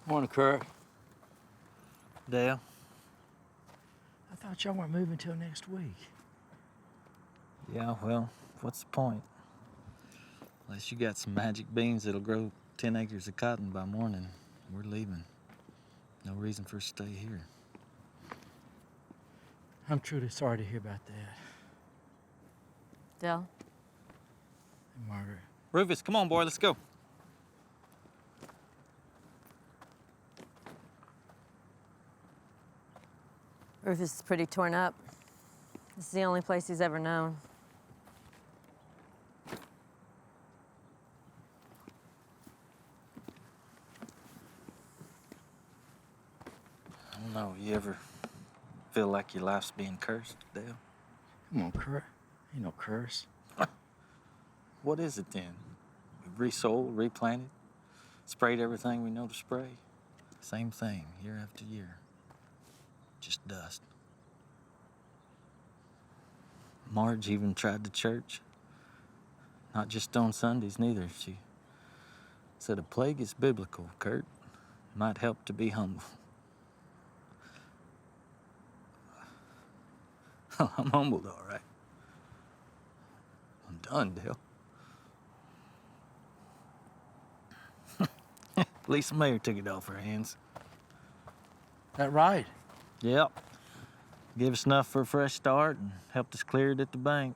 Morning, Kurt. Dale? I thought y'all weren't moving till next week. Yeah, well, what's the point? Unless you got some magic beans that'll grow 10 acres of cotton by morning, we're leaving. No reason for us to stay here. I'm truly sorry to hear about that. Del? And Margaret. Rufus, come on, boy, let's go. Rufus is pretty torn up. This is the only place he's ever known. I don't know, you ever feel like your life's being cursed, Dale? Come on, Kurt. Ain't no curse. What is it then? We've resold, replanted, sprayed everything we know to spray. Same thing, year after year. Just dust. Marge even tried to church. Not just on Sundays, neither. She said a plague is biblical, Kurt. Might help to be humble. I'm humbled, all right. I'm done, Dale. At least the mayor took it off her hands. That right? Yep. Gave us enough for a fresh start and helped us clear it at the bank.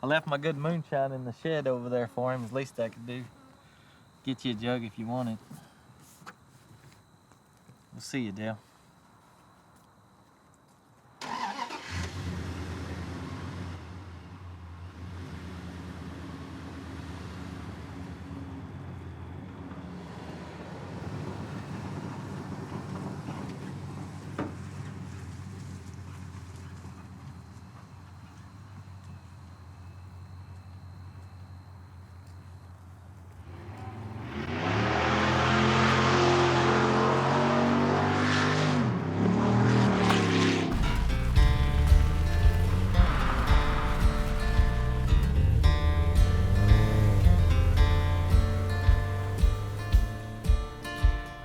I left my good moonshine in the shed over there for him. It's the least I could do. Get you a jug if you want it. We'll see you, Dale.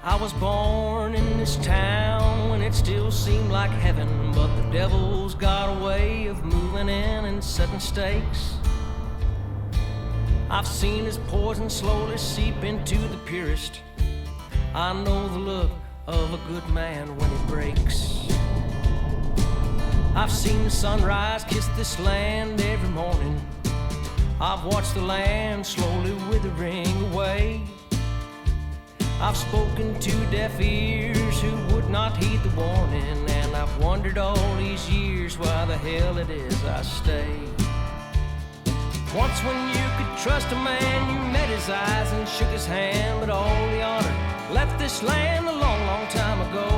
I was born in this town when it still seemed like heaven, but the devil's got a way of moving in and setting stakes. I've seen his poison slowly seep into the purest. I know the look of a good man when it breaks. I've seen the sunrise kiss this land every morning. I've watched the land slowly withering away. I've spoken to deaf ears who would not heed the warning, and I've wondered all these years why the hell it is I stay. Once when you could trust a man, you met his eyes and shook his hand, but all the honor left this land a long, long time ago.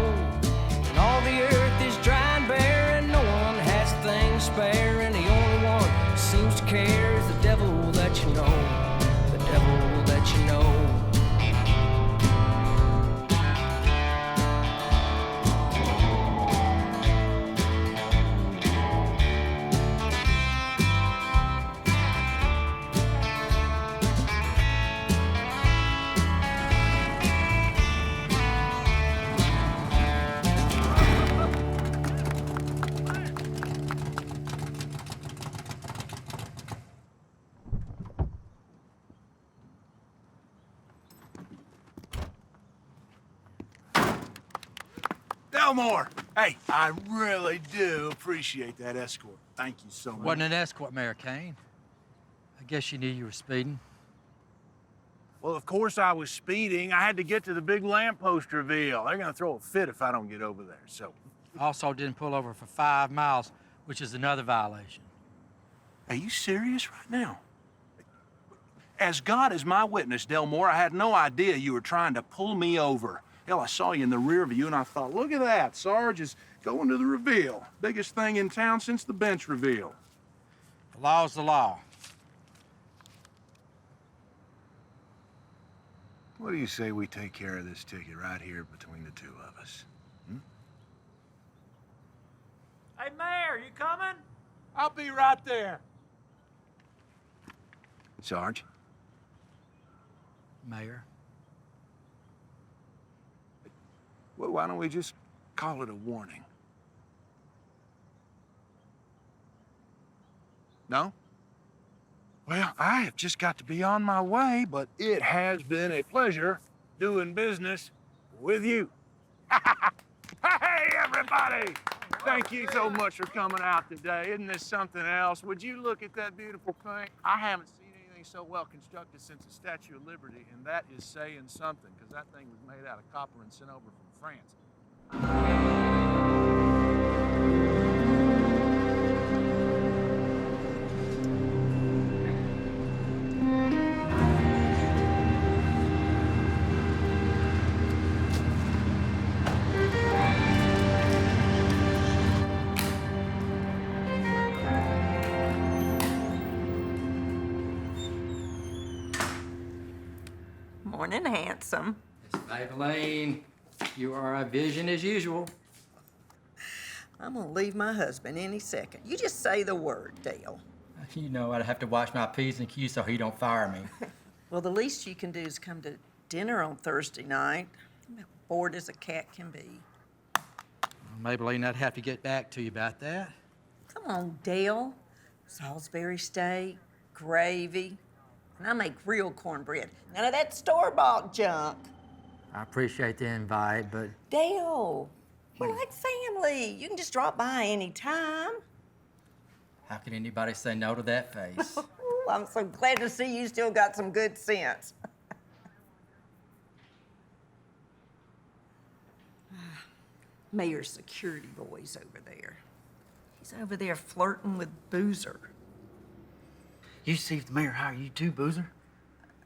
And all the earth is dry and bare, and no one has a thing spare, and the only one who seems to care is the devil that you know, the devil that you know. Elmore! Hey, I really do appreciate that escort. Thank you so much. Wasn't an escort, Mayor Kane. I guess you knew you were speeding. Well, of course I was speeding. I had to get to the big lamppost reveal. They're gonna throw a fit if I don't get over there, so. Also didn't pull over for 5 miles, which is another violation. Are you serious right now? As God is my witness, Delmore, I had no idea you were trying to pull me over. Hell, I saw you in the rear view and I thought, look at that, Sarge is going to the reveal. Biggest thing in town since the bench reveal. The law's the law. What do you say we take care of this ticket right here between the two of us? Hey, Mayor, you coming? I'll be right there. Sarge? Mayor. Well, why don't we just call it a warning? No? Well, I have just got to be on my way, but it has been a pleasure doing business with you. Hey, everybody! Thank you so much for coming out today. Isn't this something else? Would you look at that beautiful thing? I haven't seen anything so well constructed since the Statue of Liberty, and that is saying something, because that thing was made out of copper and sent over from France. Morning, handsome. Miss Maybelline, you are a vision as usual. I'm gonna leave my husband any second. You just say the word, Dale. You know I'd have to wash my P's and Q's so he don't fire me. Well, the least you can do is come to dinner on Thursday night. I'm bored as a cat can be. Well, Maybelline, I'd have to get back to you about that. Come on, Dale. Salisbury steak, gravy, and I make real cornbread. None of that store-bought junk. I appreciate the invite, but Dale, we're like family. You can just drop by any time. How can anybody say no to that face? Ooh, I'm so glad to see you still got some good sense. Mayor's security boy's over there. He's over there flirting with Boozer. You see if the mayor hire you too, Boozer?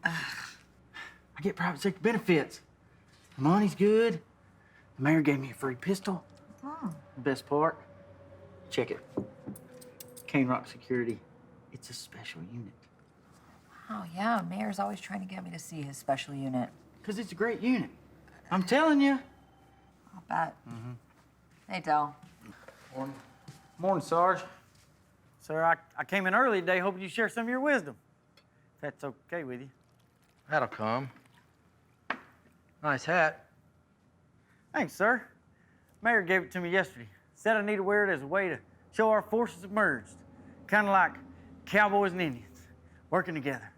I get private sector benefits. The money's good. The mayor gave me a free pistol. The best part, check it. Cane Rock Security. It's a special unit. Oh, yeah, Mayor's always trying to get me to see his special unit. Because it's a great unit. I'm telling you. I'll bet. Hey, Del. Morning, Sarge. Sir, I came in early today hoping you'd share some of your wisdom. If that's okay with you. that'll come. Nice hat. Thanks, sir. Mayor gave it to me yesterday. Said I need to wear it as a way to show our forces have merged. Kind of like cowboys and Indians working together.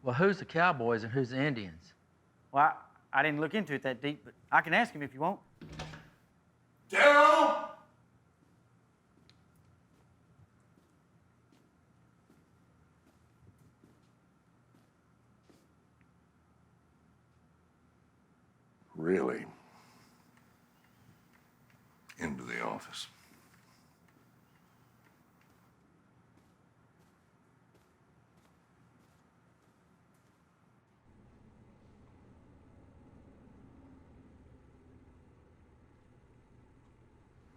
Well, who's the cowboys and who's the Indians? Well, I didn't look into it that deep, but I can ask him if you want. Daryl! Really? Into the office.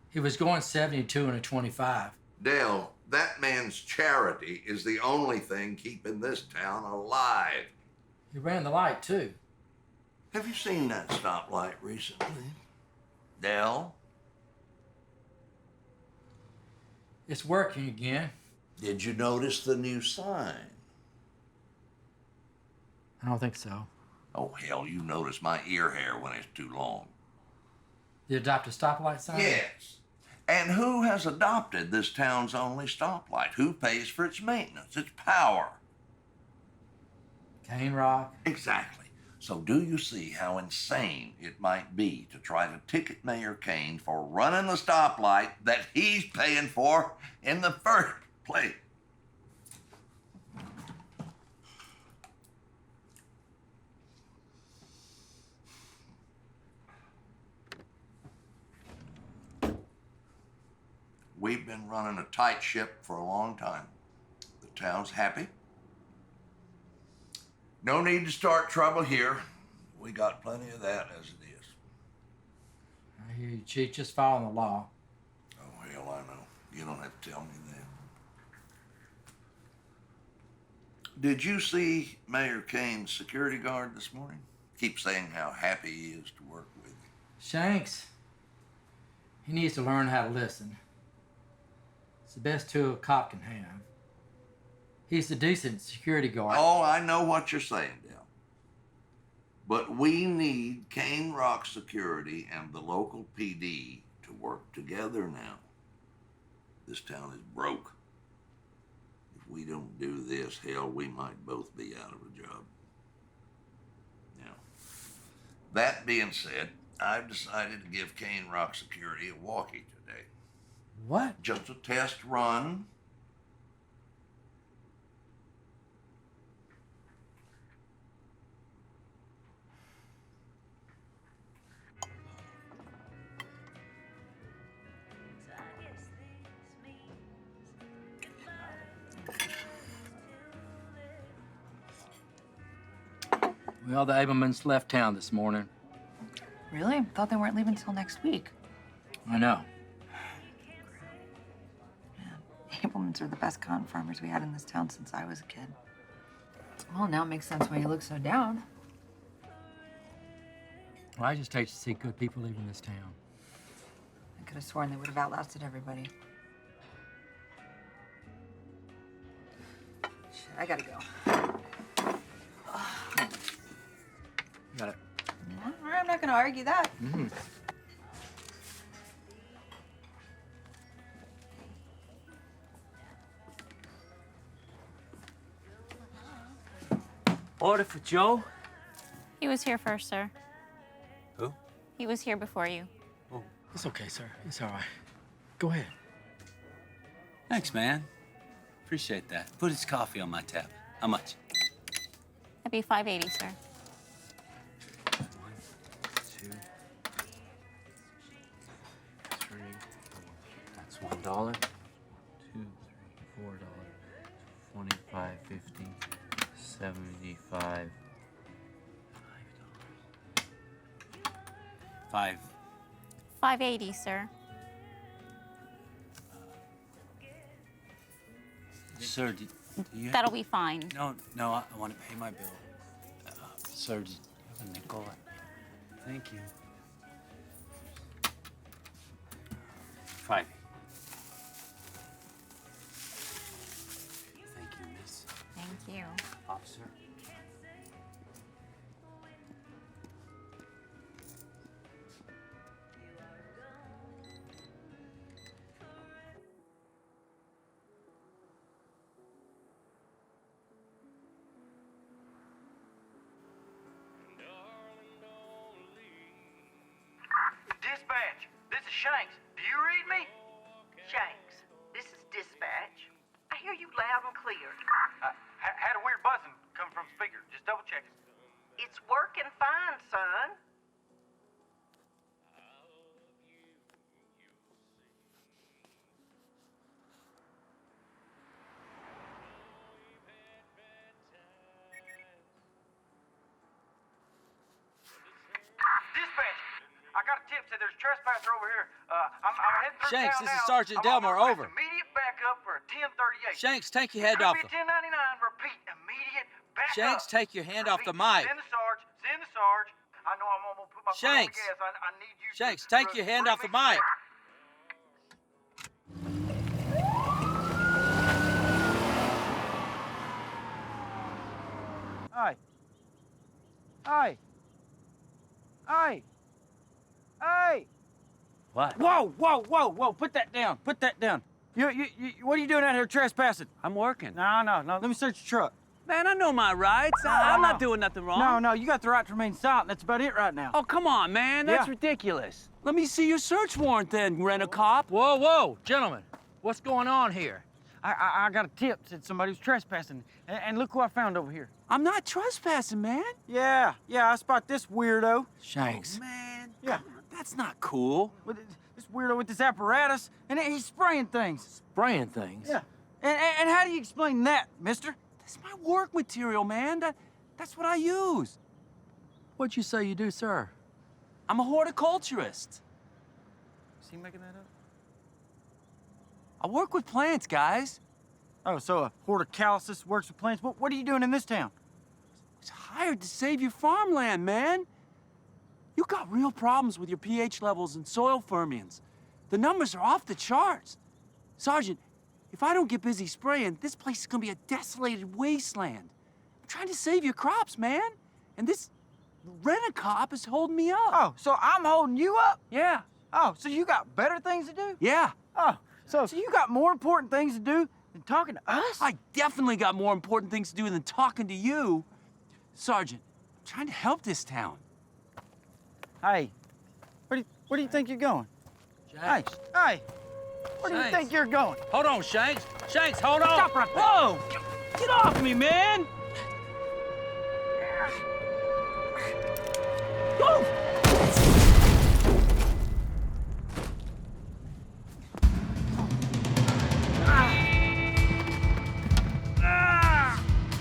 He was going 72 and a 25. Dale, that man's charity is the only thing keeping this town alive. He ran the light, too. Have you seen that stoplight recently? Dale? It's working again. Did you notice the new sign? I don't think so. Oh, hell, you notice my ear hair when it's too long. The adopted stoplight sign? Yes. And who has adopted this town's only stoplight? Who pays for its maintenance, its power? Cane Rock. Exactly. So do you see how insane it might be to try to ticket Mayor Kane for running the stoplight that he's paying for in the first place? We've been running a tight ship for a long time. The town's happy. No need to start trouble here. We got plenty of that as it is. I hear you, Chief. Just following the law. Oh, hell, I know. You don't have to tell me that. Did you see Mayor Kane's security guard this morning? Keeps saying how happy he is to work with you. Shanks. He needs to learn how to listen. It's the best tool a cop can have. He's a decent security guard. Oh, I know what you're saying, Dale. But we need Cane Rock Security and the local PD to work together now. This town is broke. If we don't do this, hell, we might both be out of a job. Now, that being said, I've decided to give Cane Rock Security a walkie today. What? Just a test run. Well, the Abelmans left town this morning. Really? Thought they weren't leaving until next week. I know. Abelmans are the best cotton farmers we had in this town since I was a kid. Well, now it makes sense why you look so down. Well, I just hate to see good people leaving this town. I could have sworn they would have outlasted everybody. Shit, I gotta go. Got it. Well, I'm not gonna argue that. Mm-hmm. Order for Joe? He was here first, sir. Who? He was here before you. It's okay, sir. It's all right. Go ahead. Thanks, man. Appreciate that. Put his coffee on my tab. How much? That'd be $5.80, sir. 1, 2, 3, 4. That's $1. 2, 3, $4. 25, 50, 75. $5. $5.80, sir. Sir, do you That'll be fine. No, I want to pay my bill. Sir, do you have a nickel? Thank you. 5. Thank you, miss. Thank you. Officer. Dispatch, this is Shanks. Do you read me? Shanks, this is dispatch. I hear you loud and clear. Had a weird buzzing come from speaker. Just double check it. It's working fine, son. Dispatch, I got a tip. Said there's a trespasser over here. I'm heading through Shanks, town this is now. Sergeant I'm on my Delmore, way. over. Immediate backup for a 1038. Shanks, take your hand Could off be the... a 1099. Repeat, immediate backup. Shanks, take your hand off the mic. Send the Sarge. Send the Sarge. I know I'm gonna put my foot on the Shanks. gas. I need you. Shanks, take your hand off the mic. Hey. Hey. Hey. Hey. What? Whoa. Put that down. Put that down. You, what are you doing out here trespassing? I'm working. No. Let me search your truck. Man, I know my rights. I'm not doing nothing wrong. No. You got the right to remain silent. That's about it right now. Oh, come on, man. That's Yeah. ridiculous. Let me see your search warrant then, rent-a-cop. Whoa, gentlemen. What's going on here? I got a tip. Said somebody was trespassing. And look who I found over here. I'm not trespassing, man. Yeah. I spot this weirdo. Shanks. Man, Yeah. come on, that's not cool. With this weirdo with this apparatus. And he's spraying things. Spraying things? Yeah. And how do you explain that, mister? That's my work material, man. That's what I use. What'd you say you do, sir? I'm a horticulturist. Is he making that up? I work with plants, guys. Oh, so a horticulturist works with plants. What are you doing in this town? I was hired to save your farmland, man. You got real problems with your pH levels and soil fermions. The numbers are off the charts. Sergeant, if I don't get busy spraying, this place is gonna be a desolated wasteland. I'm trying to save your crops, man. And this rent-a-cop is holding me up. Oh, so I'm holding you up? Yeah. Oh, so you got better things to do? Yeah. Oh, so you got more important things to do than talking to us? I definitely got more important things to do than talking to you. Sergeant, I'm trying to help this town. Hey, where do you think you're going? Shanks. Hey, where do you Shanks. think you're going? Hold on, Shanks. Shanks, hold on. Stop right there. Whoa! Get off me, man! Go!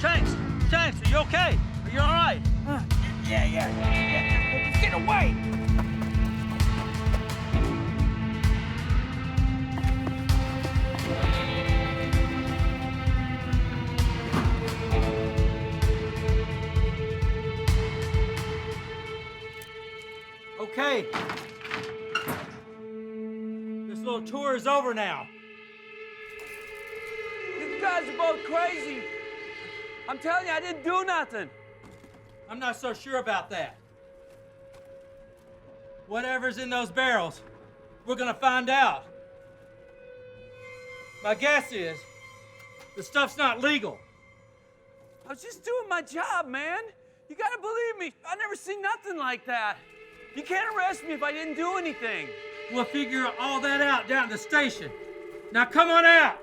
Shanks, Shanks, are you okay? Are you all right? Yeah. Get away! Okay. This little tour is over now. You guys are both crazy. I'm telling you, I didn't do nothing. I'm not so sure about that. Whatever's in those barrels, we're gonna find out. My guess is the stuff's not legal. I was just doing my job, man. You gotta believe me. I've never seen nothing like that. You can't arrest me if I didn't do anything. We'll figure all that out down at the station. Now come on out.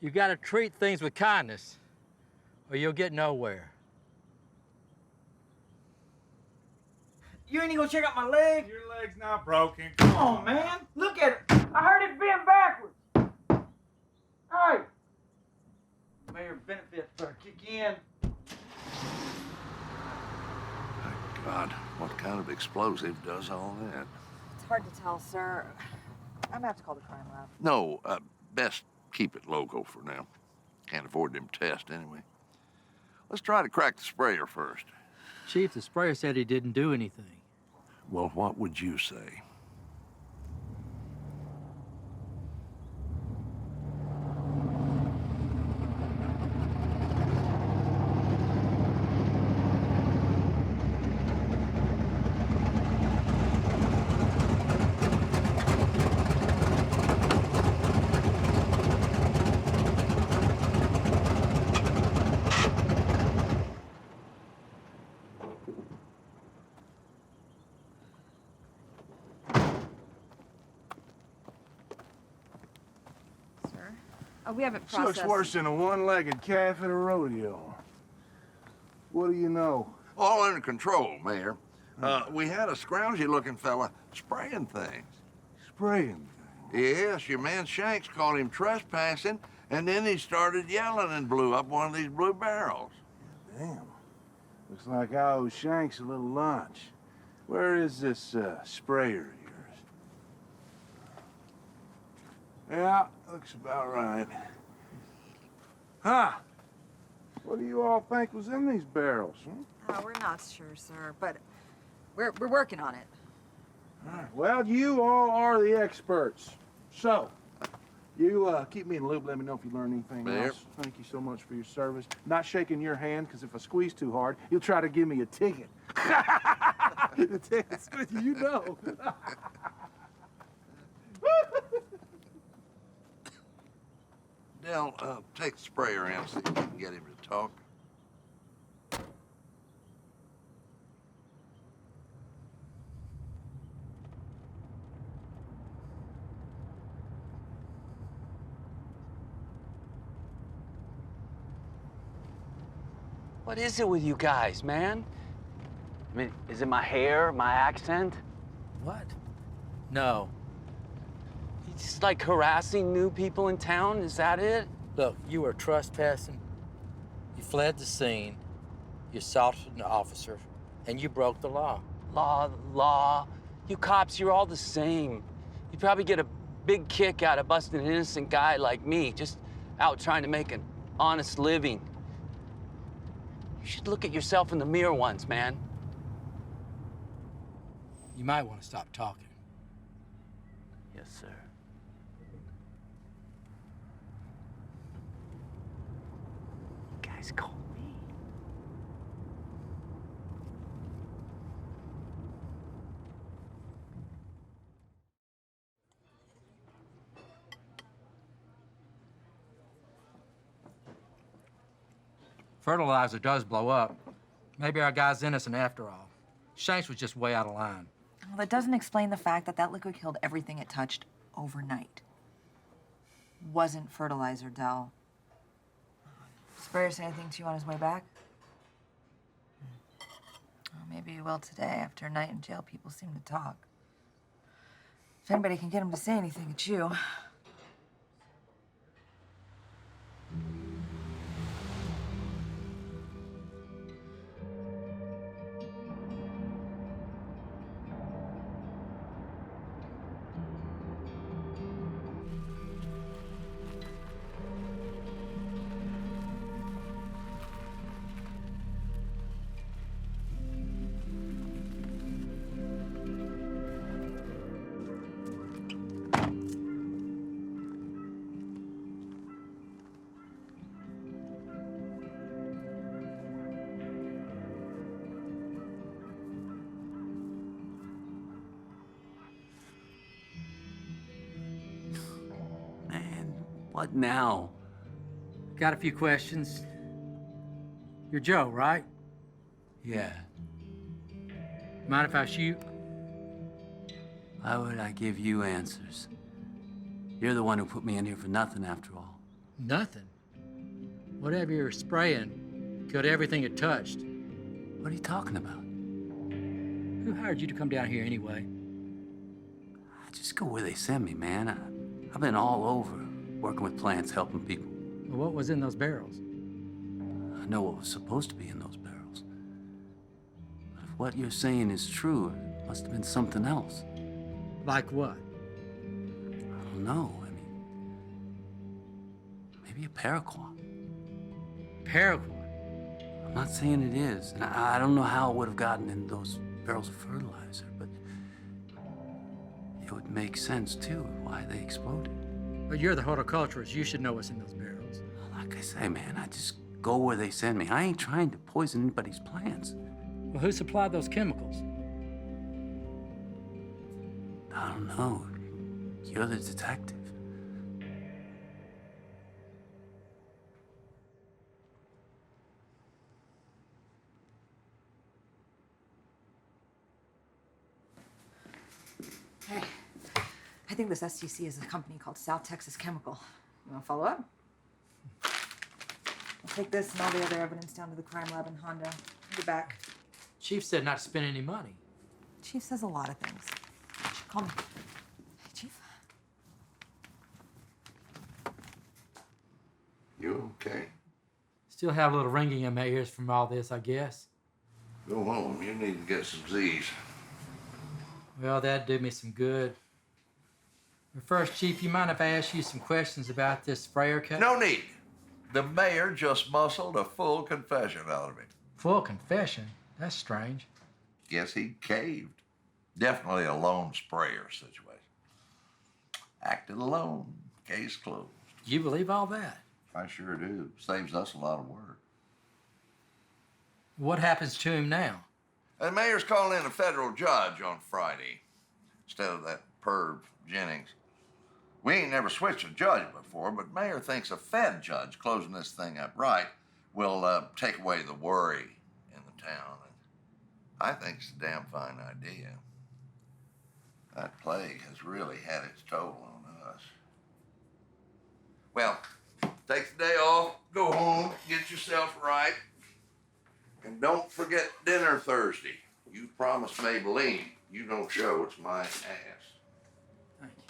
You gotta treat things with kindness, or you'll get nowhere. You ain't gonna check out my leg? Your leg's not broken. Come on, man. Look at it. I heard it bent backwards. Hey. Mayor benefits better kick in. My God, what kind of explosive does all that? It's hard to tell, sir. I'm gonna have to call the crime lab. No, best keep it local for now. Can't afford them tests anyway. Let's try to crack the sprayer first. Chief, the sprayer said he didn't do anything. Well, what would you say? We haven't This looks worse than a one-legged calf at a rodeo. What do you know? All under control, Mayor. We had a scroungy-looking fella spraying things. Spraying things? Yes, your man Shanks caught him trespassing, and then he started yelling and blew up one of these blue barrels. Damn. Looks like I owe Shanks a little lunch. Where is this sprayer of yours? Yeah, looks about right. Huh. What do you all think was in these barrels, huh? We're not sure, sir, but we're working on it. All right. Well, you all are the experts. So, you keep me in the loop. Let me know if you learn anything else. Thank you so much for your service. Not shaking your hand, because if I squeeze too hard, you'll try to give me a ticket. The ticket's with you, you know. Dell, take the sprayer in, see if you can get him to talk. What is it with you guys, man? I mean, is it my hair, my accent? What? No. You just like harassing new people in town, is that it? Look, you were trespassing. You fled the scene. You assaulted an officer, and you broke the law. Law. You cops, you're all the same. You probably get a big kick out of busting an innocent guy like me, just out trying to make an honest living. You should look at yourself in the mirror once, man. You might want to stop talking. Yes, sir. You guys call me. Fertilizer does blow up. Maybe our guy's innocent after all. Shanks was just way out of line. Well, that doesn't explain the fact that that liquid killed everything it touched overnight. Wasn't fertilizer, Del. Sprayer say anything to you on his way back? Well, maybe he will today. After a night in jail, people seem to talk. If anybody can get him to say anything, it's you. What now? Got a few questions. You're Joe, right? Yeah. Mind if I shoot? Why would I give you answers? You're the one who put me in here for nothing, after all. Nothing. Whatever you're spraying killed everything it touched. What are you talking about? Who hired you to come down here anyway? I just go where they send me, man. I've been all over, working with plants, helping people. Well, what was in those barrels? I know what was supposed to be in those barrels. But if what you're saying is true, it must have been something else. Like what? I don't know. I mean, maybe a paraquat. Paraquat? I'm not saying it is, and I don't know how it would have gotten in those barrels of fertilizer, but it would make sense, too, why they exploded. But you're the horticulturist. You should know what's in those barrels. Like I say, man, I just go where they send me. I ain't trying to poison anybody's plants. Well, who supplied those chemicals? I don't know. You're the detective. Hey, I think this STC is a company called South Texas Chemical. You want to follow up? I'll take this and all the other evidence down to the crime lab in Hondo. Get back. Chief said not to spend any money. Chief says a lot of things. Call me. Hey, Chief. You okay? Still have a little ringing in my ears from all this, I guess. Go home. You need to get some Z's. Well, that'd do me some good. But first, Chief, you mind if I ask you some questions about this sprayer cut? No need. The mayor just muscled a full confession out of him. Full confession? That's strange. Guess he caved. Definitely a lone sprayer situation. Acted alone. Case closed. You believe all that? I sure do. Saves us a lot of work. What happens to him now? The mayor's calling in a federal judge on Friday instead of that perv Jennings. We ain't never switched a judge before, but mayor thinks a Fed judge closing this thing up right will take away the worry in the town. And I think it's a damn fine idea. That plague has really had its toll on us. Well, take the day off, go home, get yourself right, and don't forget dinner Thursday. You promised Maybelline. You don't show, it's my ass. Thank you.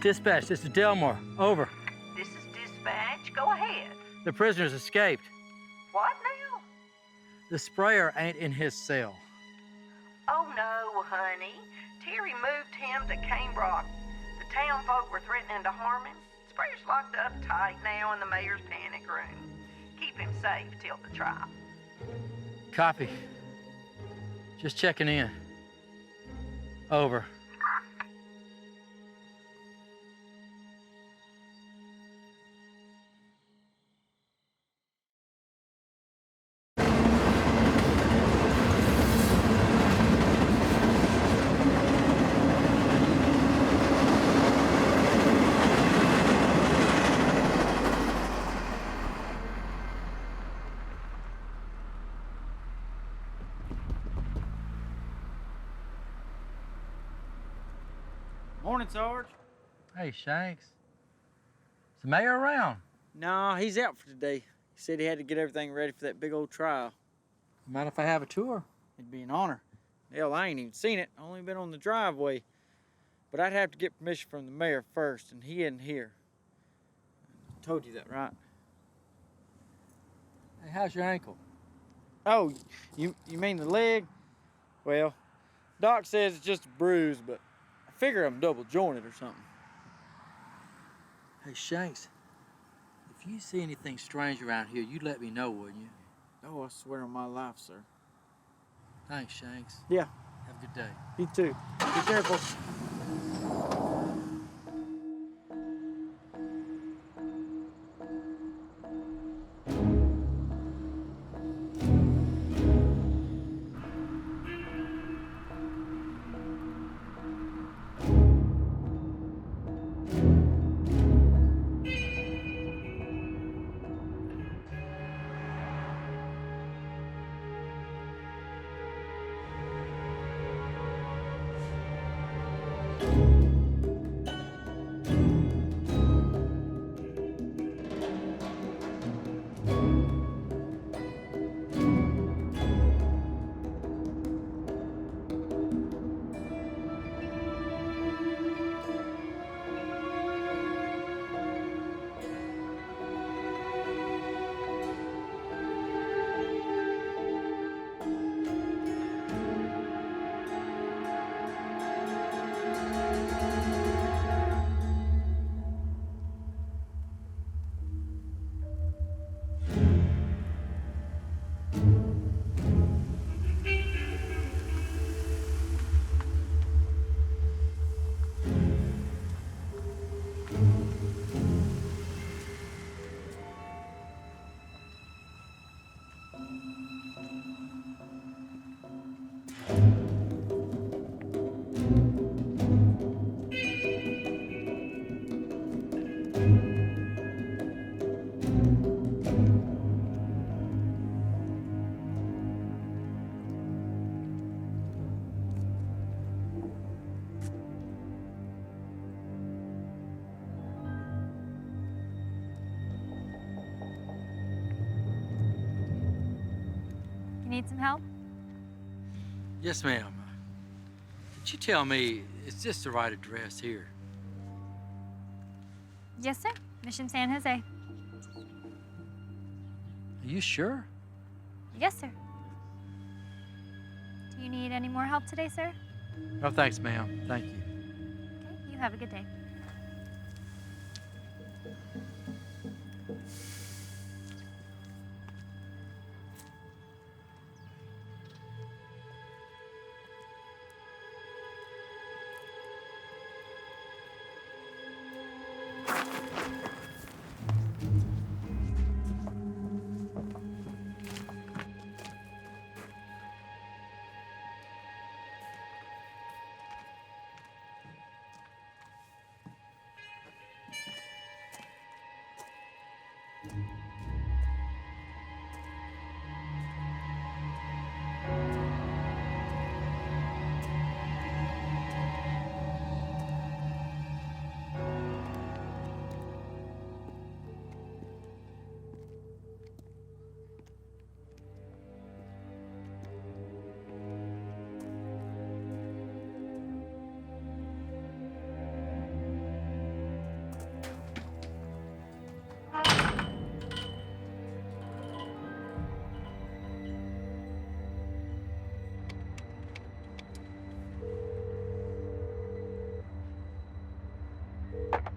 Dispatch, this is Delmore. Over. This is dispatch. Go ahead. The prisoner's escaped. What now? The sprayer ain't in his cell. Oh, no, honey. Terry moved him to Cane Rock. The town folk were threatening to harm him. Sprayer's locked up tight now in the mayor's panic room. Keep him safe till the trial. Copy. Just checking in. Over. Morning, Sarge. Hey, Shanks. Is the mayor around? No, he's out for today. He said he had to get everything ready for that big old trial. Mind if I have a tour? It'd be an honor. Hell, I ain't even seen it. Only been on the driveway. But I'd have to get permission from the mayor first, and he isn't here. I told you that, right? Hey, how's your ankle? Oh, you mean the leg? Well, Doc says it's just a bruise, but I figure I'm double jointed or something. Hey, Shanks, if you see anything strange around here, you let me know, wouldn't you? Oh, I swear on my life, sir. Thanks, Shanks. Yeah. Have a good day. You too. Be careful. You need some help? Yes, ma'am. Could you tell me, is this the right address here? Yes, sir. Mission San Jose. Are you sure? Yes, sir. Do you need any more help today, sir? No, thanks, ma'am. Thank you. Okay, you have a good day.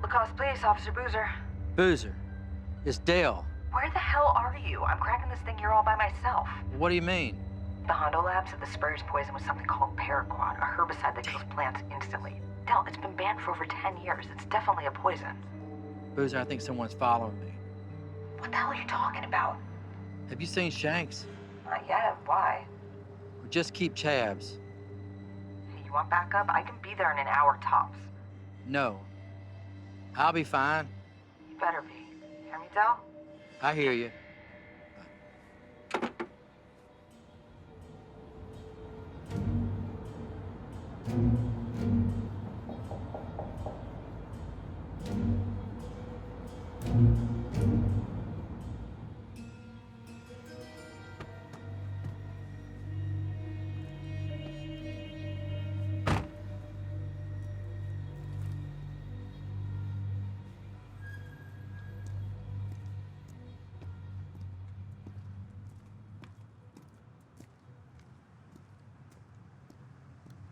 Because, please, Officer Boozer. Boozer. It's Dale. Where the hell are you? I'm cracking this thing here all by myself. What do you mean? The Hondo lab said the sprayer's poison was something called paraquat, a herbicide that kills plants instantly. Del, it's been banned for over 10 years. It's definitely a poison. Boozer, I think someone's following me. What the hell are you talking about? Have you seen Shanks? Not yet. Why? Or just keep Chavs? Hey, you want backup? I can be there in an hour tops. No. I'll be fine. You better be. Hear me, Del? I hear you.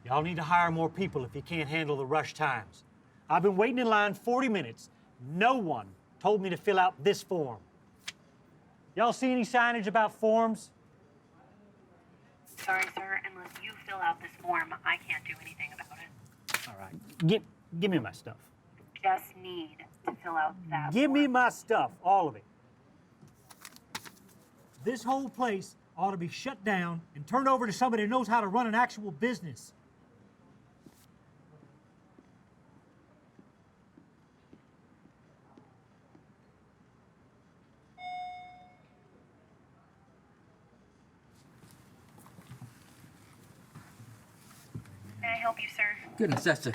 Y'all need to hire more people if you can't handle the rush times. I've been waiting in line 40 minutes. No one told me to fill out this form. Y'all see any signage about forms? Sorry, sir. Unless you fill out this form, I can't do anything about it. All right, give me my stuff. Just need to fill out that Give form. me my stuff, all of it. This whole place ought to be shut down and turned over to somebody who knows how to run an actual business. May I help you, sir? Goodness, that's a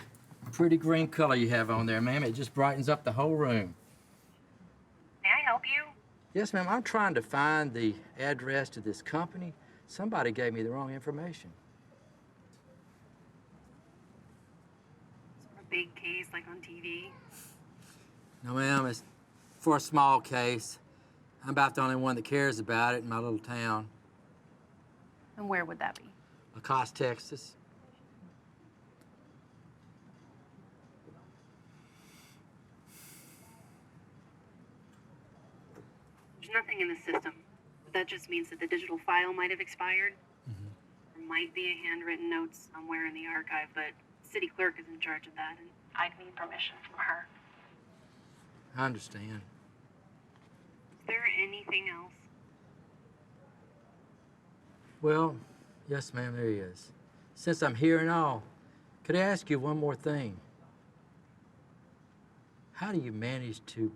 pretty green color you have on there, ma'am. It just brightens up the whole room. May I help you? Yes, ma'am. I'm trying to find the address to this company. Somebody gave me the wrong information. For a big case like on TV? No, ma'am. It's for a small case. I'm about the only one that cares about it in my little town. And where would that be? Lacoste, Texas. There's nothing in the system, but that just means that the digital file might have expired. There might be a handwritten note somewhere in the archive, but the city clerk is in charge of that, and I'd need permission from her. I understand. Is there anything else? Well, yes, ma'am, there is. Since I'm here and all, could I ask you one more thing? How do you manage to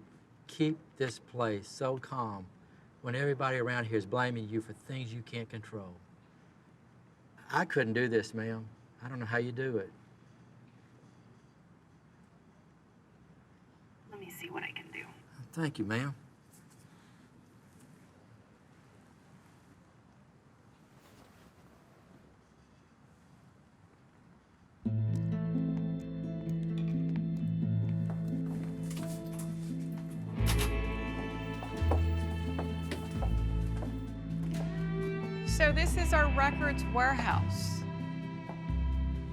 keep this place so calm when everybody around here is blaming you for things you can't control? I couldn't do this, ma'am. I don't know how you do it. Let me see what I can do. Thank you, ma'am. So this is our records warehouse.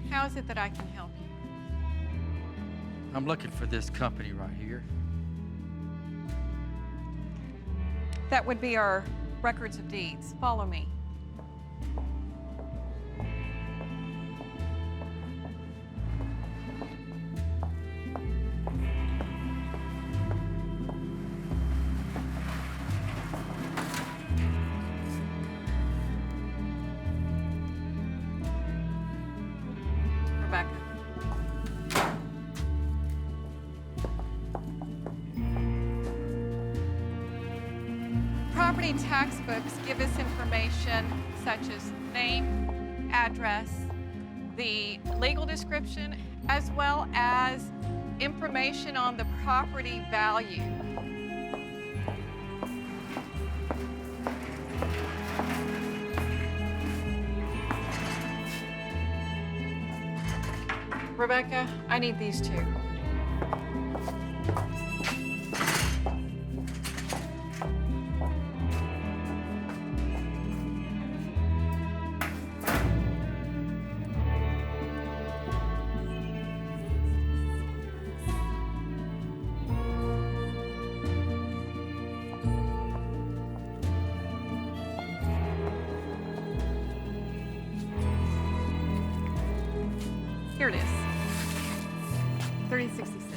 How is it that I can help you? I'm looking for this company right here. That would be our records of deeds. Follow me. Property tax books give us information such as name, address, the legal description, as well as information on the property value. Rebecca, I need these two. Here it is. 3066.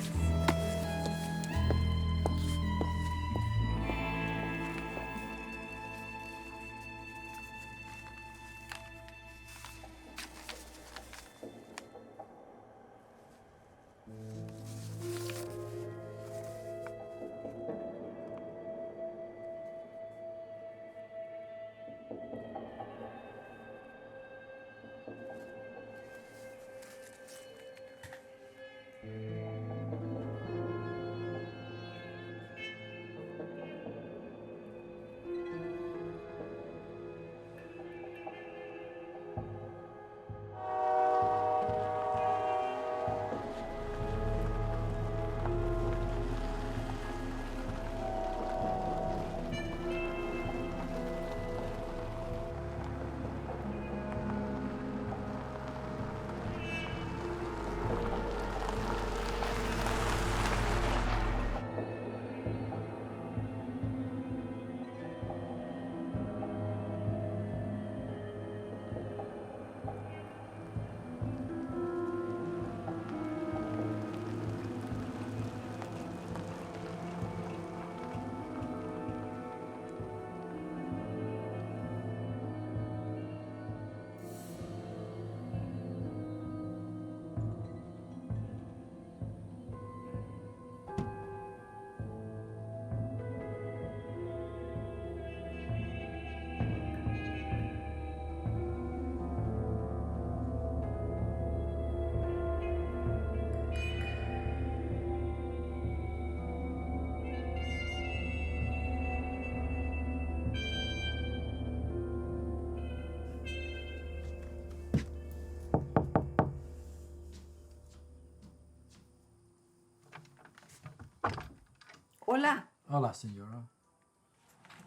Hola. Hola, señora.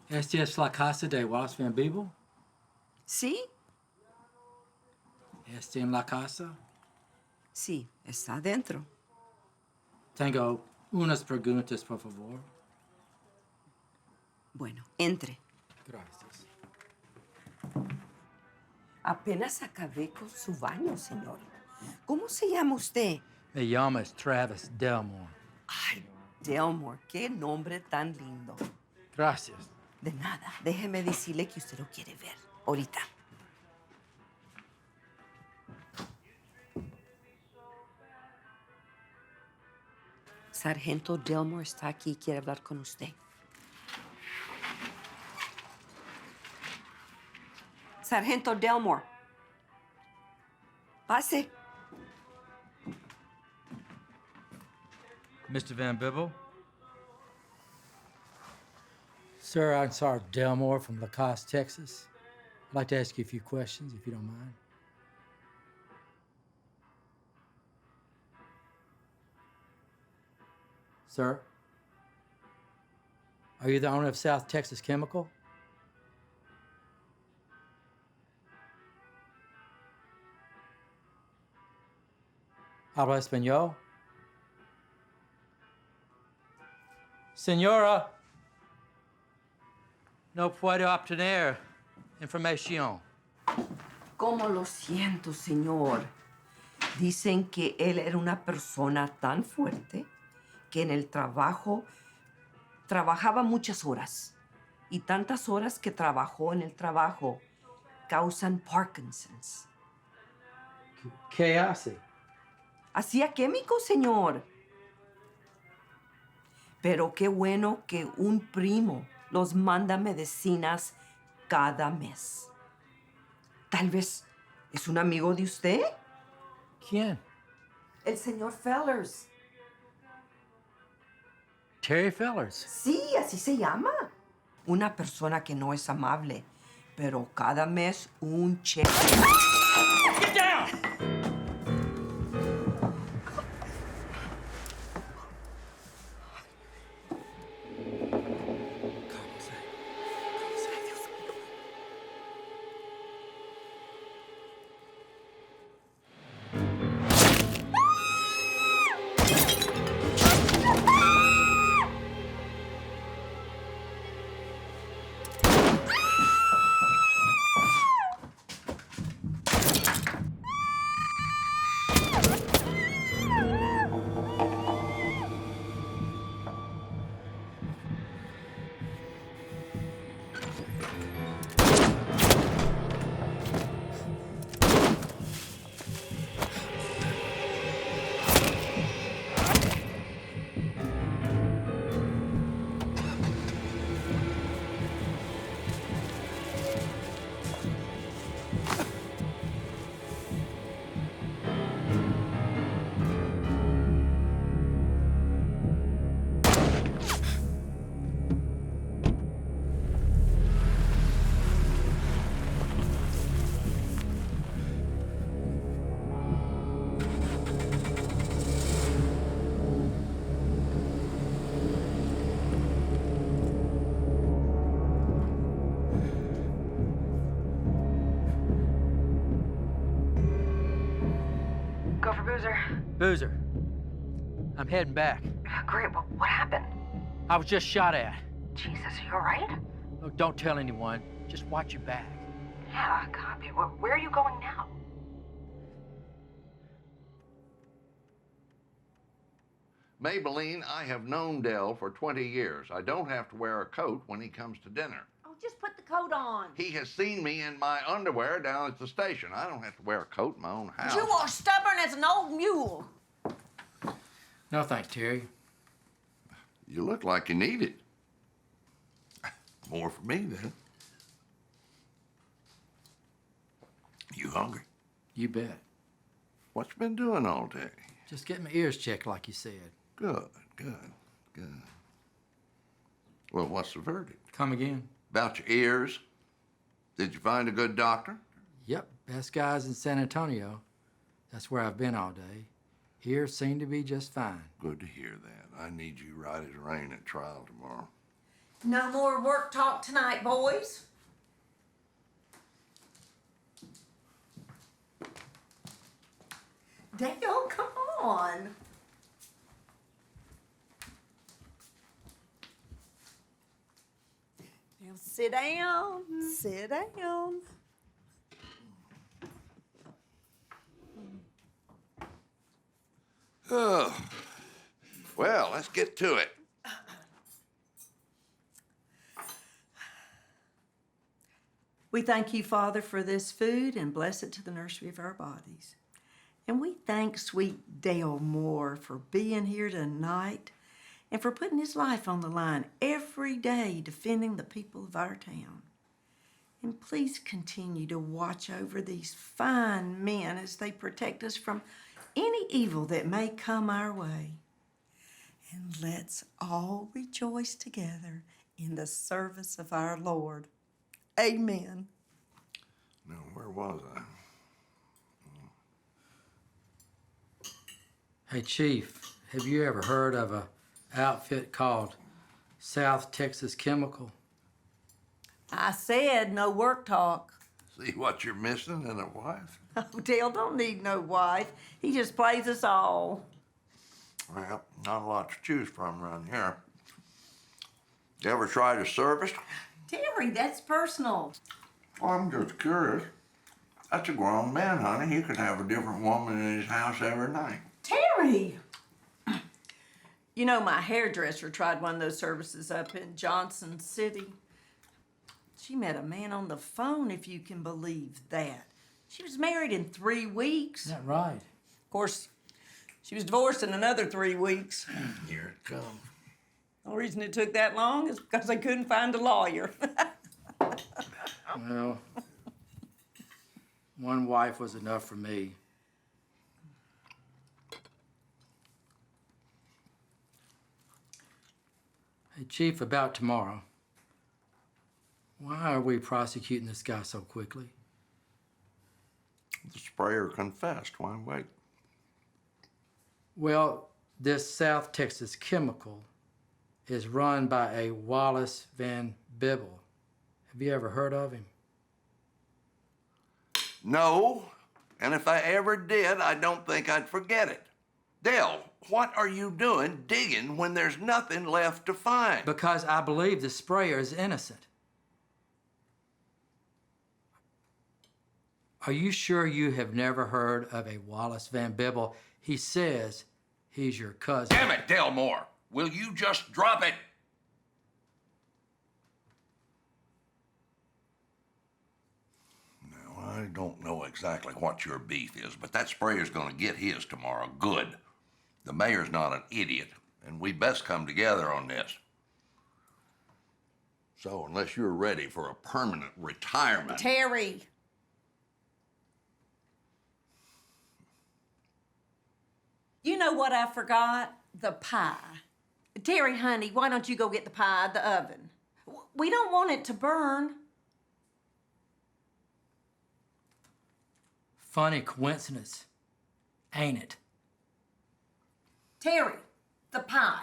¿Esta es la casa de Wallace Van Beeble? Sí, ¿Está en la casa? sí, está adentro. Tengo unas preguntas, por favor. Bueno, entre. Gracias. Apenas acabé con su baño, señor. ¿Cómo se llama usted? Me llamo Travis Delmore. Ay, Delmore, qué nombre tan lindo. Gracias. De nada, déjeme decirle que usted lo quiere ver. Ahorita. Sargento Delmore está aquí y quiere hablar con usted. Sargento Delmore. Pase. Mr. Van Beeble? Sir, I'm Sergeant Delmore from Lacoste, Texas. I'd like to ask you a few questions, if you don't mind. Sir? Are you the owner of South Texas Chemical? ¿Habla español? Señora, no puedo obtener información. ¿Cómo lo siento, señor? Dicen que él era una persona tan fuerte que en el trabajo trabajaba muchas horas. Y tantas horas que trabajó en el trabajo causan Parkinson's. ¿Qué hace? Hacía químicos, señor. Pero qué bueno que un primo los manda medicinas cada mes. Tal vez es un amigo de usted. ¿Quién? El señor Fellers. Terry Fellers. Sí, así se llama. Una persona que no es amable, pero cada mes un cheque. Get down! go for Boozer. Boozer, I'm heading back. Great, what happened? I was just shot at. Jesus, are you all right? Look, don't tell anyone. Just watch your back. Yeah, copy. Where are you going now? Maybelline, I have known Dell for 20 years. I don't have to wear a coat when he comes to dinner. Oh, just put the coat on. He has seen me in my underwear down at the station. I don't have to wear a coat in my own house. You are stubborn as an old mule. No thanks, Terry. You look like you need it. More for me, then. You hungry? You bet. What you been doing all day? Just getting my ears checked, like you said. Good. Well, what's the verdict? Come again? About your ears? Did you find a good doctor? Yep, best guys in San Antonio. That's where I've been all day. Here seem to be just fine. Good to hear that. I need you right as rain at trial tomorrow. No more work talk tonight, boys. Dale, come on. Now sit down, sit down. Oh, well, let's get to it. We thank you, Father, for this food and bless it to the nursery of our bodies. And we thank sweet Dale Moore for being here tonight and for putting his life on the line every day defending the people of our town. And please continue to watch over these fine men as they protect us from any evil that may come our way. And let's all rejoice together in the service of our Lord. Amen. Now, where was I? Hey, Chief, have you ever heard of a outfit called South Texas Chemical? I said no work talk. See what you're missing in a wife? Oh, Dale don't need no wife. He just plays us all. Well, not a lot to choose from around here. You ever tried a service? Terry, that's personal. Oh, I'm just curious. That's a grown man, honey. He could have a different woman in his house every night. Terry! You know, my hairdresser tried one of those services up in Johnson City. She met a man on the phone, if you can believe that. She was married in 3 weeks. Is that right? Of course, she was divorced in another 3 weeks. Here it comes. The only reason it took that long is because they couldn't find a lawyer. Well, one wife was enough for me. Hey, Chief, about tomorrow. Why are we prosecuting this guy so quickly? The sprayer confessed. Why wait? Well, this South Texas Chemical is run by a Wallace Van Bibble. Have you ever heard of him? No, and if I ever did, I don't think I'd forget it. Dale, what are you doing digging when there's nothing left to find? Because I believe the sprayer is innocent. Are you sure you have never heard of a Wallace Van Bibble? He says he's your cousin. Damn it, Delmore! Will you just drop it? Now, I don't know exactly what your beef is, but that sprayer's gonna get his tomorrow. Good. The mayor's not an idiot, and we best come together on this. So, unless you're ready for a permanent retirement... Terry! You know what I forgot? The pie. Terry, honey, why don't you go get the pie out of the oven? We don't want it to burn. Funny coincidence, ain't it? Terry, the pie.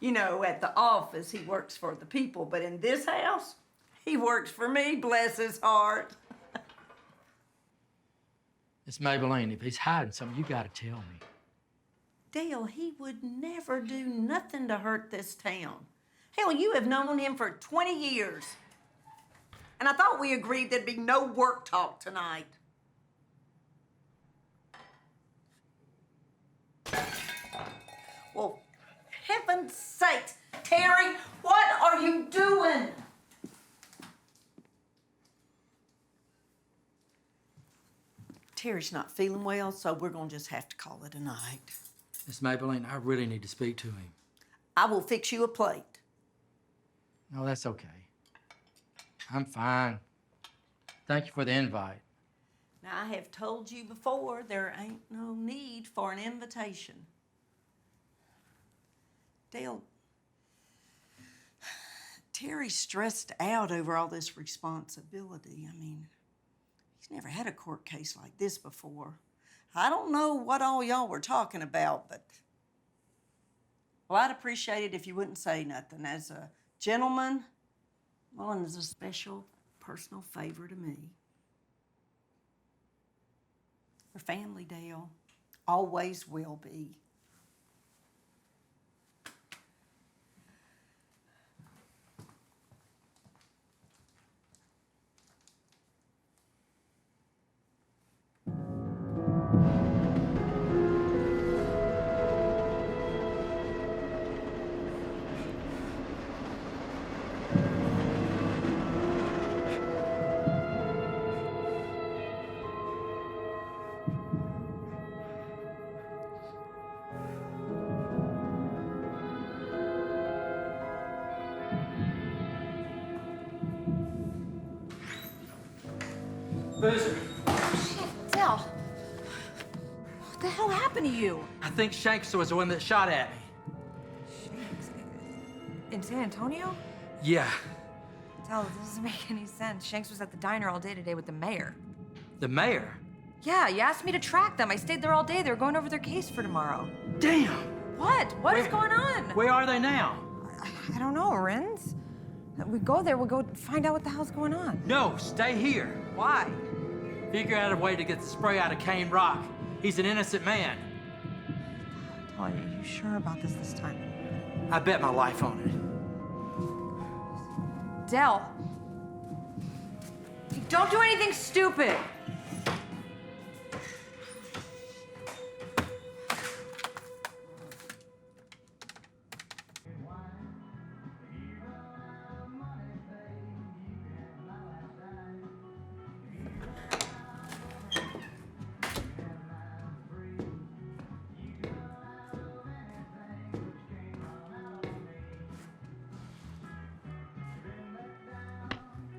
You know, at the office, he works for the people, but in this house, he works for me, bless his heart. Miss Maybelline, if he's hiding something, you gotta tell me. Dale, he would never do nothing to hurt this town. Hell, you have known him for 20 years. And I thought we agreed there'd be no work talk tonight. Well, heaven's sakes, Terry, what are you doing? Terry's not feeling well, so we're gonna just have to call it a night. Miss Maybelline, I really need to speak to him. I will fix you a plate. No, that's okay. I'm fine. Thank you for the invite. Now, I have told you before, there ain't no need for an invitation. Dale, Terry's stressed out over all this responsibility. I mean, he's never had a court case like this before. I don't know what all y'all were talking about, but... Well, I'd appreciate it if you wouldn't say nothing. As a gentleman, well, and as a special personal favor to me. We're family, Dale. Always will be. Boozer. Shit, Dell. What the hell happened to you? I think Shanks was the one that shot at me. In San Antonio? Yeah. Dell, this doesn't make any sense. Shanks was at the diner all day today with the mayor. The mayor? Yeah, you asked me to track them. I stayed there all day. They were going over their case for tomorrow. Damn! What? What is going on? Where are they now? I don't know, Renz. We go there, we'll go find out what the hell's going on. No, stay here. Why? Figure out a way to get the spray out of Cane Rock. He's an innocent man. Are you sure about this time? I bet my life on it. Dell. Don't do anything stupid.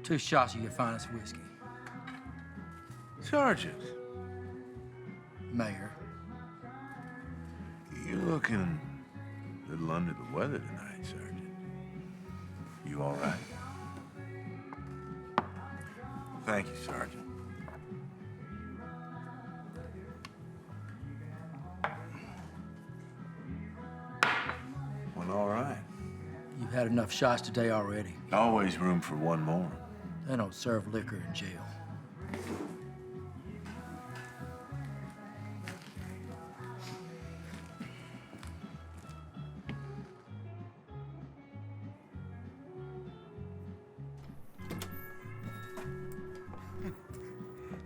Two shots of your finest whiskey. Sergeant. Mayor. You're looking a little under the weather tonight, Sergeant. You all right? Thank you, Sergeant. Well, all right. You've had enough shots today already. Always room for one more. They don't serve liquor in jail.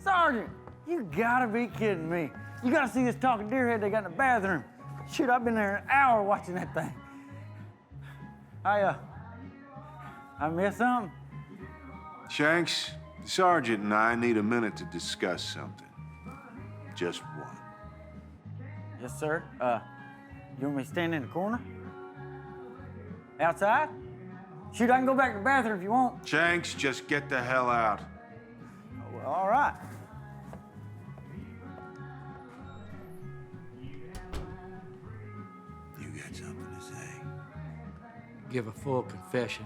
Sergeant, you gotta be kidding me. You gotta see this talking deer head they got in the bathroom. Shoot, I've been there an hour watching that thing. I missed something? Shanks, the sergeant and I need a minute to discuss something. Just one. Yes, sir. You want me to stand in the corner? Outside? Shoot, I can go back to the bathroom if you want. Shanks, just get the hell out. Well, all right. You got something to say? Give a full confession,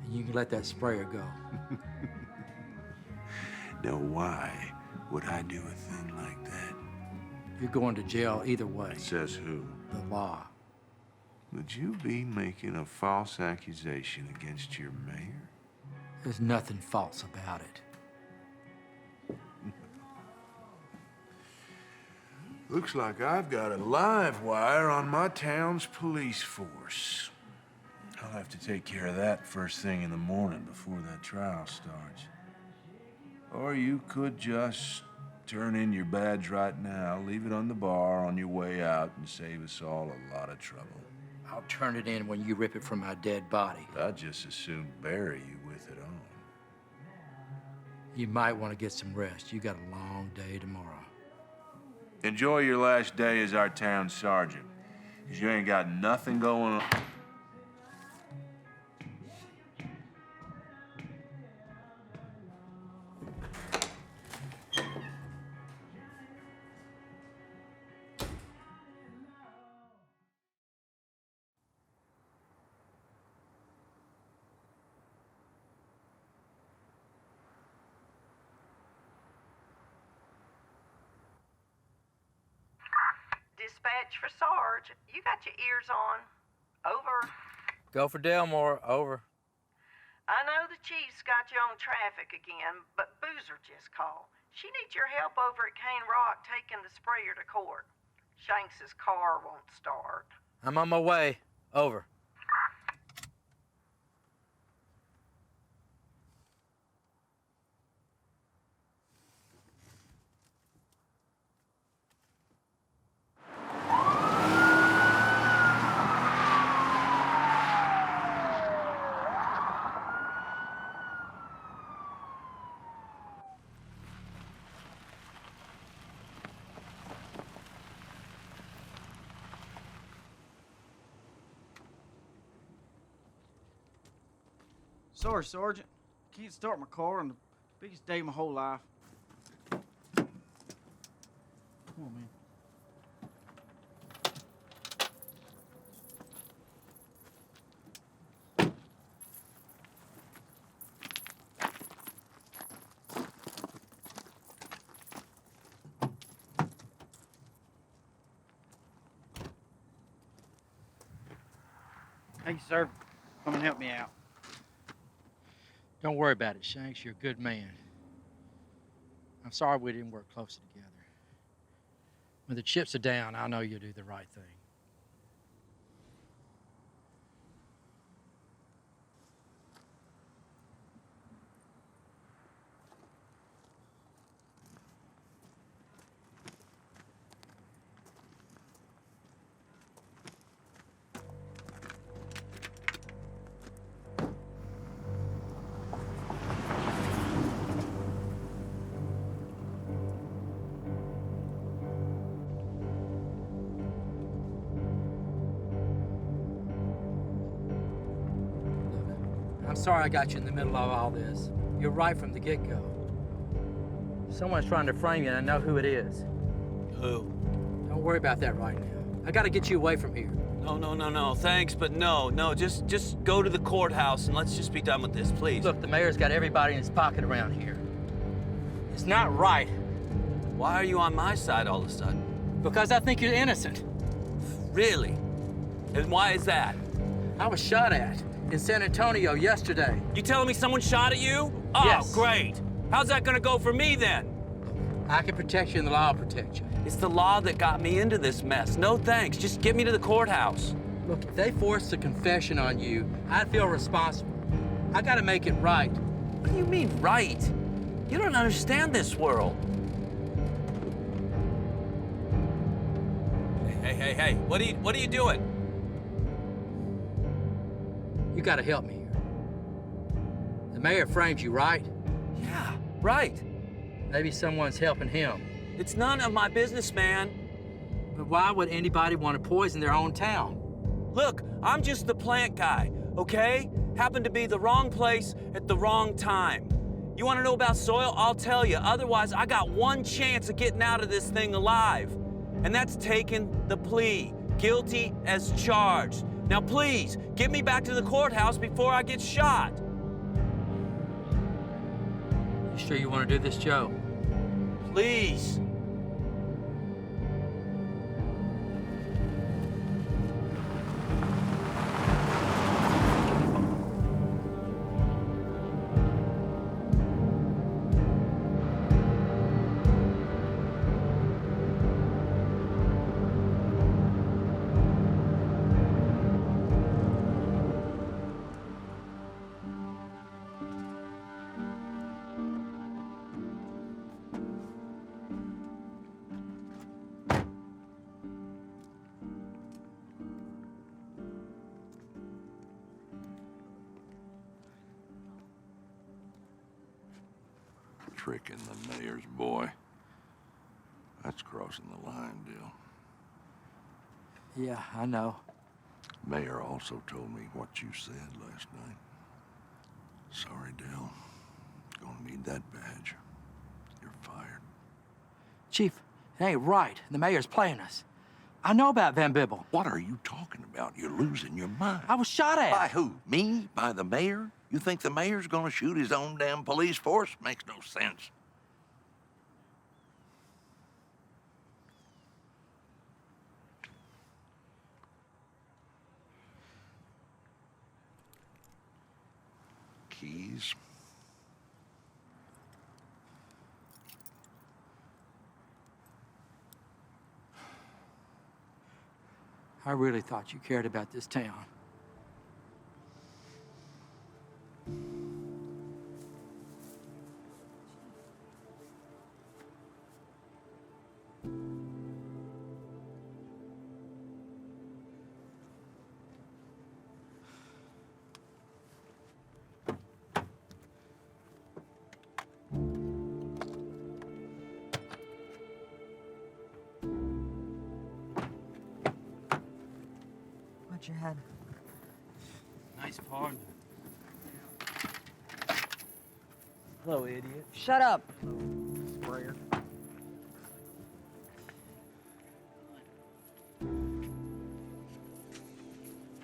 and you can let that sprayer go. Now, why would I do a thing like that? You're going to jail either way. Says who? The law. Would you be making a false accusation against your mayor? There's nothing false about it. Looks like I've got a live wire on my town's police force. I'll have to take care of that first thing in the morning before that trial starts. Or you could just turn in your badge right now, leave it on the bar on your way out, and save us all a lot of trouble. I'll turn it in when you rip it from my dead body. I'd just as soon bury you with it on. You might want to get some rest. You got a long day tomorrow. Enjoy your last day as our town sergeant, because you ain't got nothing going on. Dispatch for Sarge. You got your ears on. Over. Go for Delmore. Over. I know the chief's got you on traffic again, but Boozer just called. She needs your help over at Cane Rock taking the sprayer to court. Shanks's car won't start. I'm on my way. Over. Sorry, Sergeant. Can't start my car on the biggest day of my whole life. Come on, man. Thank you, sir. Come and help me out. Don't worry about it, Shanks. You're a good man. I'm sorry we didn't work closer together. When the chips are down, I know you'll do the right thing. I'm sorry I got you in the middle of all this. You're right from the get-go. Someone's trying to frame you, and I know who it is. Who? Don't worry about that right now. I gotta get you away from here. No, thanks, but no, just go to the courthouse and let's just be done with this, please. Look, the mayor's got everybody in his pocket around here. It's not right. Why are you on my side all of a sudden? Because I think you're innocent. Really? And why is that? I was shot at in San Antonio yesterday. You telling me someone shot at you? Oh, yes. Great. How's that gonna go for me then? I can protect you and the law will protect you. It's the law that got me into this mess. No thanks, just get me to the courthouse. Look, if they forced a confession on you, I'd feel responsible. I gotta make it right. What do you mean, right? You don't understand this world. Hey, what are you doing? You gotta help me here. The mayor framed you, right? Yeah, right. Maybe someone's helping him. It's none of my business, man. But why would anybody want to poison their own town? Look, I'm just the plant guy, okay? Happened to be the wrong place at the wrong time. You want to know about soil? I'll tell you. Otherwise, I got one chance of getting out of this thing alive. And that's taking the plea. Guilty as charged. Now, please, get me back to the courthouse before I get shot. You sure you want to do this, Joe? Please. tricking the mayor's boy. That's crossing the line, Dale. Yeah, I know. Mayor also told me what you said last night. Sorry, Dale. Gonna need that badge. You're fired. Chief, it ain't right. The mayor's playing us. I know about Van Bibble. What are you talking about? You're losing your mind. I was shot at. By who? Me? By the mayor? You think the mayor's gonna shoot his own damn police force? Makes no sense. Keys. I really thought you cared about this town. Watch your head. Nice pardon. Hello, idiot. Shut up. Sprayer. Come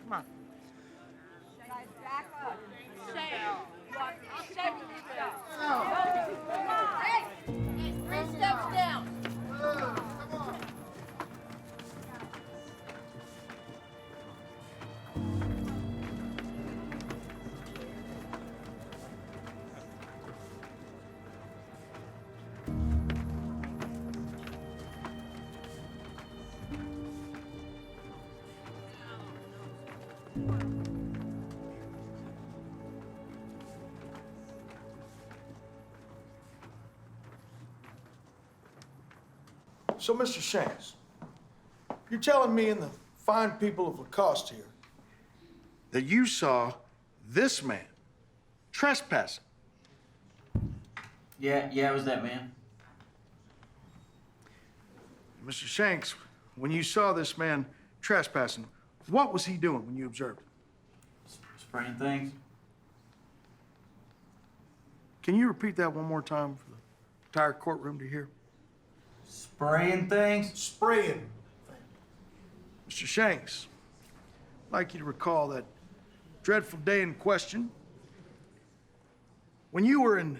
on. Guys, back up. Hey, 3 steps down. So, Mr. Shanks, you're telling me and the fine people of Lacoste here that you saw this man trespassing? Yeah, it was that man. Mr. Shanks, when you saw this man trespassing, what was he doing when you observed him? Spraying things. Can you repeat that one more time for the entire courtroom to hear? Spraying things? Spraying. Mr. Shanks, I'd like you to recall that dreadful day in question when you were in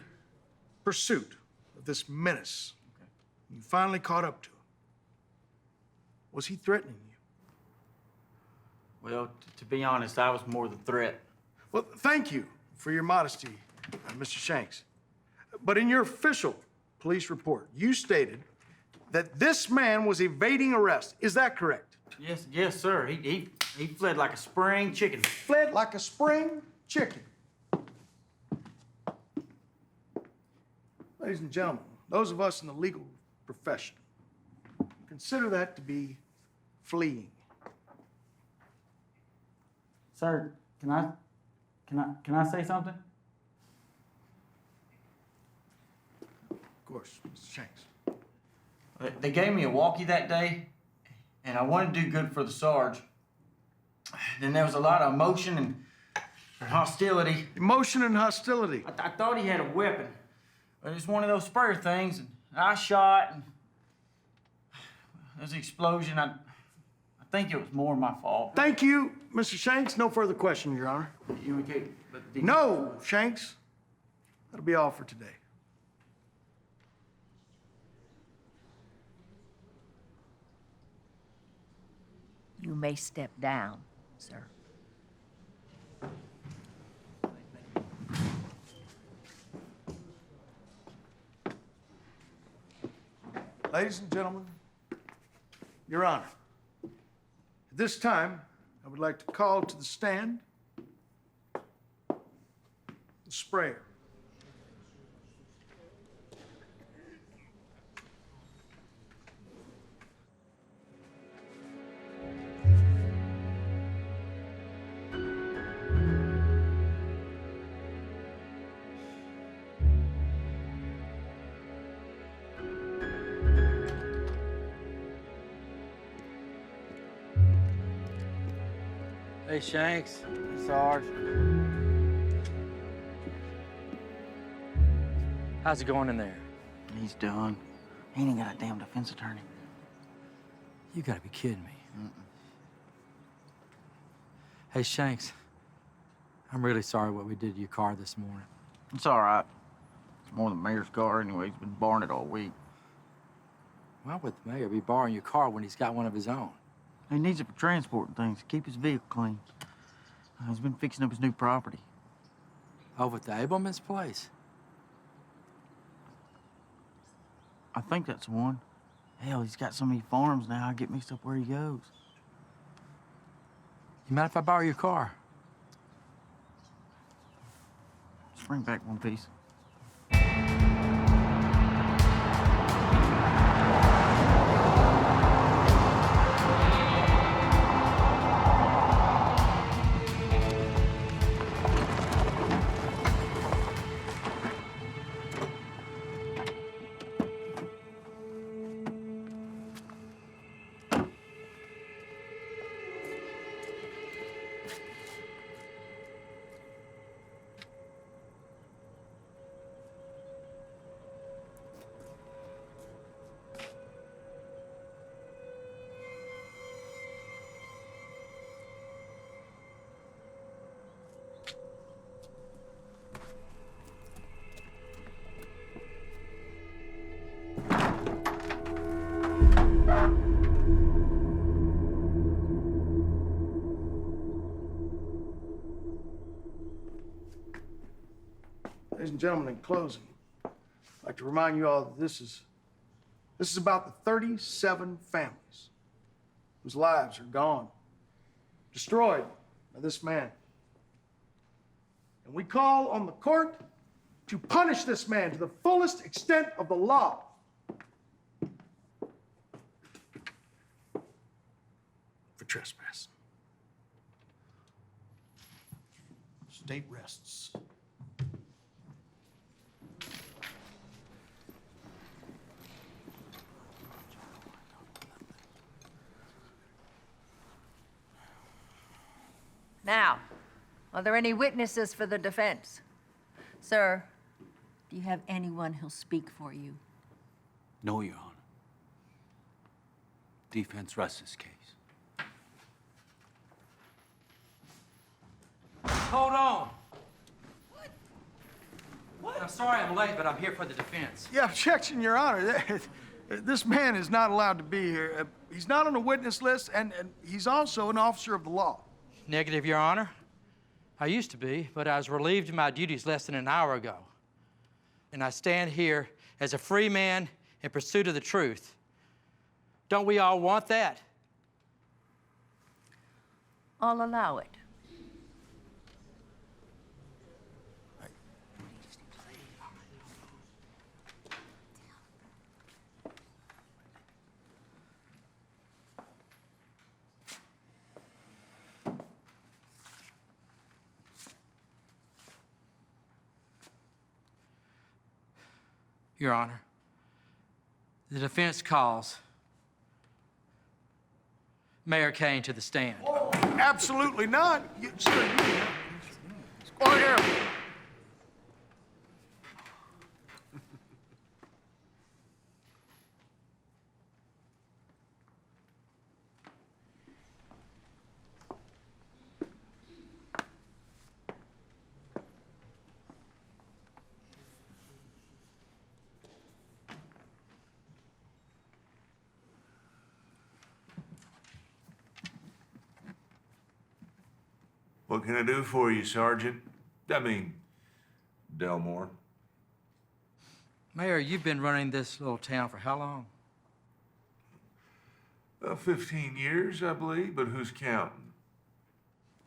pursuit of this menace. You finally caught up to him. Was he threatening you? Well, to be honest, I was more the threat. Well, thank you for your modesty, Mr. Shanks. But in your official police report, you stated that this man was evading arrest. Is that correct? Yes, sir. He fled like a spring chicken. Fled like a spring chicken. Ladies and gentlemen, those of us in the legal profession consider that to be fleeing. Sir, can I say something? Of course, Mr. Shanks. They gave me a walkie that day, and I wanted to do good for the Sarge. Then there was a lot of emotion and hostility. Emotion and hostility. I thought he had a weapon, but it was one of those sprayer things, and I shot, and there's an explosion. I think it was more my fault. Thank you, Mr. Shanks. No further questions, Your Honor. No, Shanks. That'll be all for today. You may step down, sir. Ladies and gentlemen, Your Honor, at this time, I would like to call to the stand the sprayer. Hey, Shanks. Hey, Sarge. How's it going in there? He's done. He ain't got a damn defense attorney. You gotta be kidding me. Hey, Shanks. I'm really sorry what we did to your car this morning. It's all right. It's more than the mayor's car anyway. He's been borrowing it all week. Why would the mayor be borrowing your car when he's got one of his own? He needs it for transporting things, to keep his vehicle clean. He's been fixing up his new property. Over at the Abelman's place? I think that's the one. Hell, he's got so many farms now, I get mixed up where he goes. You mind if I borrow your car? Just bring back one piece. Ladies and gentlemen, in closing, I'd like to remind you all that this is about the 37 families whose lives are gone, destroyed by this man. And we call on the court to punish this man to the fullest extent of the law. For trespass. State rests. Now, are there any witnesses for the defense? Sir, do you have anyone who'll speak for you? No, Your Honor. Defense rests this case. Hold on. What? I'm sorry I'm late, but I'm here for the defense. Yeah, objection, Your Honor. This man is not allowed to be here. He's not on the witness list, and he's also an officer of the law. Negative, Your Honor. I used to be, but I was relieved of my duties less than an hour ago. And I stand here as a free man in pursuit of the truth. Don't we all want that? I'll allow it. Your Honor, the defense calls Mayor Kane to the stand. Oh, absolutely not. Order. What can I do for you, Sergeant? I mean, Delmore. Mayor, you've been running this little town for how long? 15 years, I believe, but who's counting?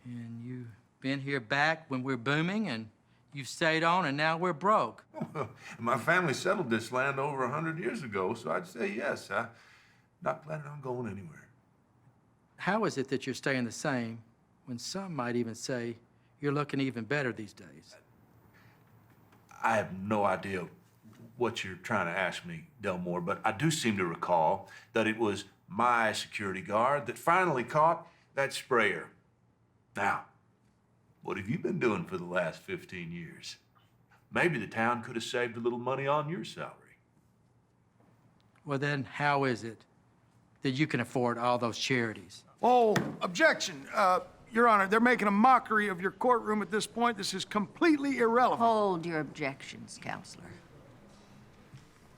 And you've been here back when we're booming, and you've stayed on, and now we're broke. My family settled this land over 100 years ago, so I'd say yes. I'm not planning on going anywhere. How is it that you're staying the same when some might even say you're looking even better these days? I have no idea what you're trying to ask me, Delmore, but I do seem to recall that it was my security guard that finally caught that sprayer. Now, what have you been doing for the last 15 years? Maybe the town could have saved a little money on your salary. Well, then, how is it that you can afford all those charities? Oh, objection. Your Honor, they're making a mockery of your courtroom at this point. This is completely irrelevant. Hold your objections, Counselor.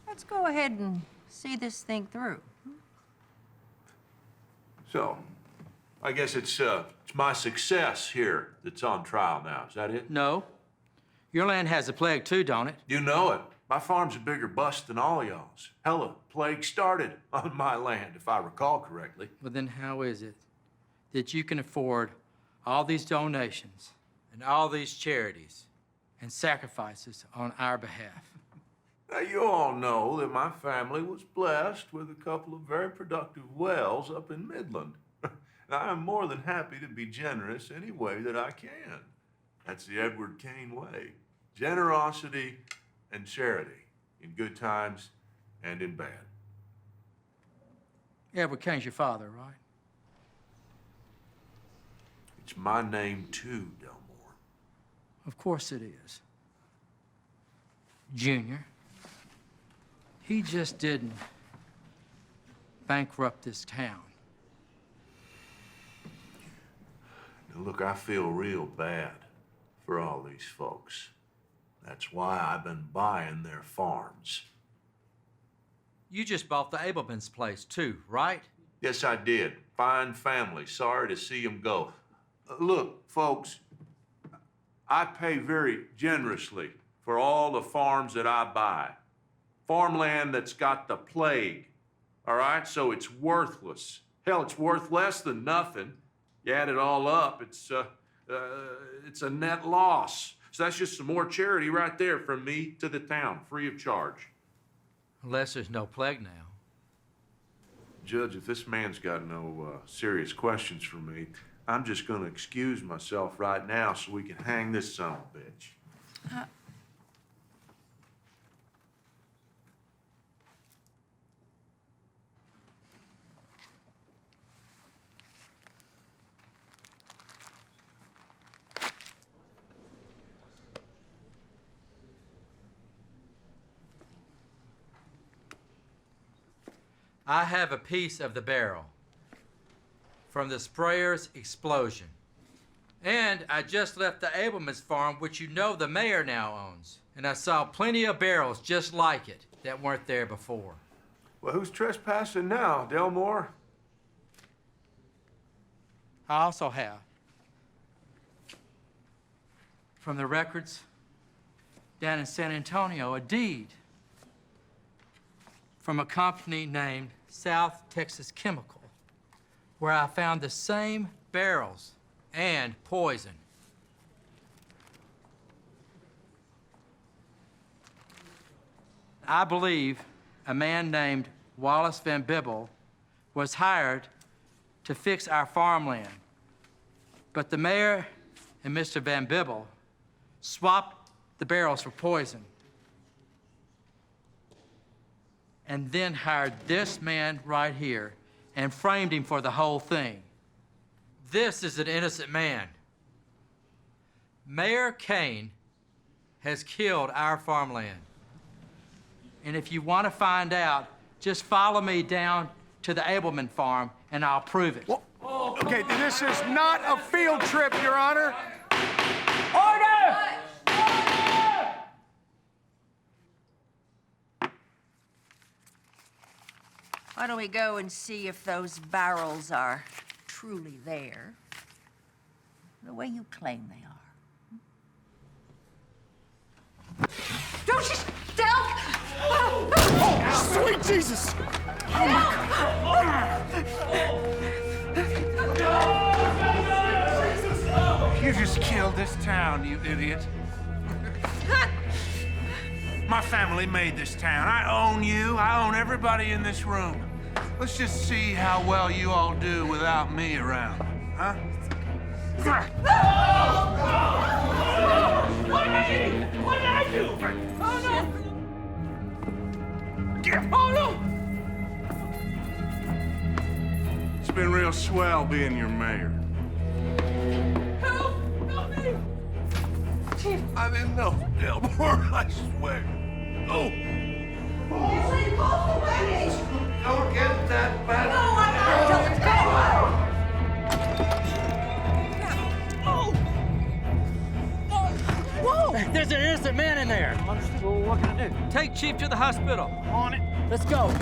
Let's go ahead and see this thing through. So, I guess it's my success here that's on trial now. Is that it? No. Your land has a plague too, don't it? You know it. My farm's a bigger bust than all y'all's. Hell, a plague started on my land, if I recall correctly. Well, then how is it that you can afford all these donations and all these charities and sacrifices on our behalf? Now, you all know that my family was blessed with a couple of very productive wells up in Midland. And I am more than happy to be generous any way that I can. That's the Edward Kane way. Generosity and charity, in good times and in bad. Edward Kane's your father, right? It's my name too, Delmore. Of course it is. Junior. He just didn't bankrupt this town. Now, look, I feel real bad for all these folks. That's why I've been buying their farms. You just bought the Abelman's place too, right? Yes, I did. Fine family. Sorry to see them go. Look, folks, I pay very generously for all the farms that I buy. Farmland that's got the plague, all right? So it's worthless. Hell, it's worth less than nothing. You add it all up, it's a net loss. So that's just some more charity right there from me to the town, free of charge. Unless there's no plague now. Judge, if this man's got no serious questions for me, I'm just gonna excuse myself right now so we can hang this son of a bitch. I have a piece of the barrel from the sprayer's explosion. And I just left the Abelman's farm, which you know the mayor now owns. And I saw plenty of barrels just like it that weren't there before. Well, who's trespassing now, Delmore? I also have, from the records down in San Antonio, a deed from a company named South Texas Chemical, where I found the same barrels and poison. I believe a man named Wallace Van Bibble was hired to fix our farmland. But the mayor and Mr. Van Bibble swapped the barrels for poison and then hired this man right here and framed him for the whole thing. This is an innocent man. Mayor Kane has killed our farmland. And if you want to find out, just follow me down to the Abelman farm and I'll prove it. Well, okay, this is not a field trip, Your Honor. Order! Why don't we go and see if those barrels are truly there, the way you claim they are? Don't you... Del! Oh, sweet Jesus! You just killed this town, you idiot. My family made this town. I own you. I own everybody in this room. Let's just see how well you all do without me around, huh? What did I do? Oh, no! Oh, no! It's been real swell being your mayor. Chief. I didn't know, Delmore, I swear. Oh! Don't get that bad. No, I'm not. Whoa! There's an innocent man in there. Well, what can I do? Take Chief to the hospital. On it. Let's go.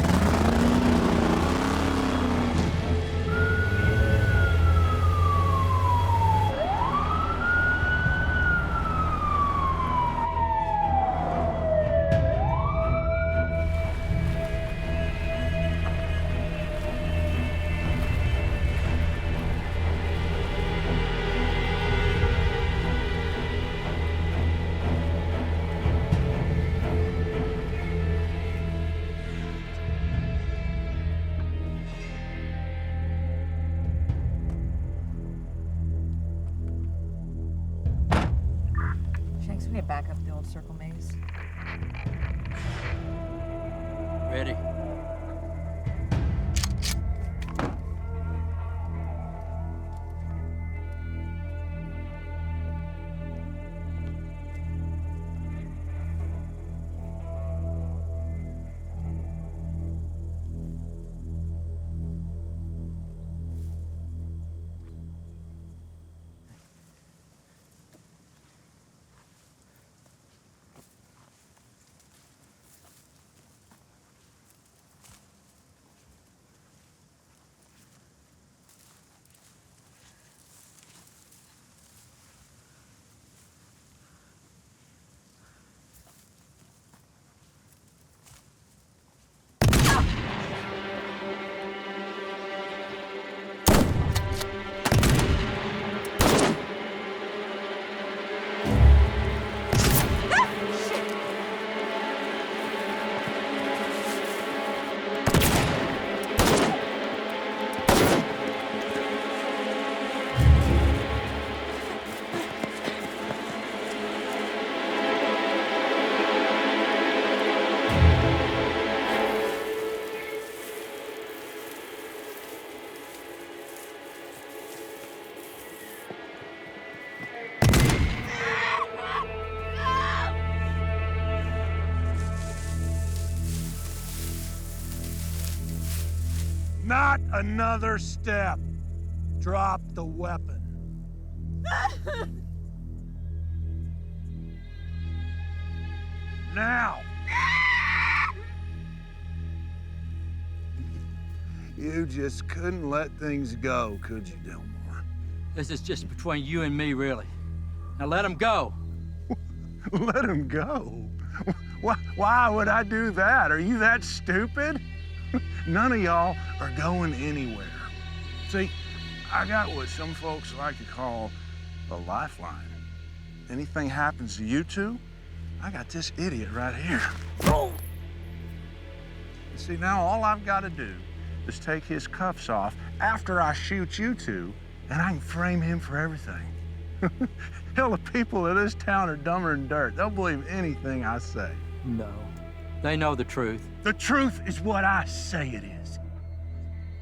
Shanks, we need to back up the old circle maze. Ready? Not another step. Drop the weapon. Now. You just couldn't let things go, could you, Delmore? This is just between you and me, really. Now let him go. Let him go? Why would I do that? Are you that stupid? None of y'all are going anywhere. See, I got what some folks like to call a lifeline. Anything happens to you two, I got this idiot right here. Oh! See, now all I've got to do is take his cuffs off after I shoot you two, and I can frame him for everything. Hell, the people of this town are dumber than dirt. They'll believe anything I say. No. They know the truth. The truth is what I say it is.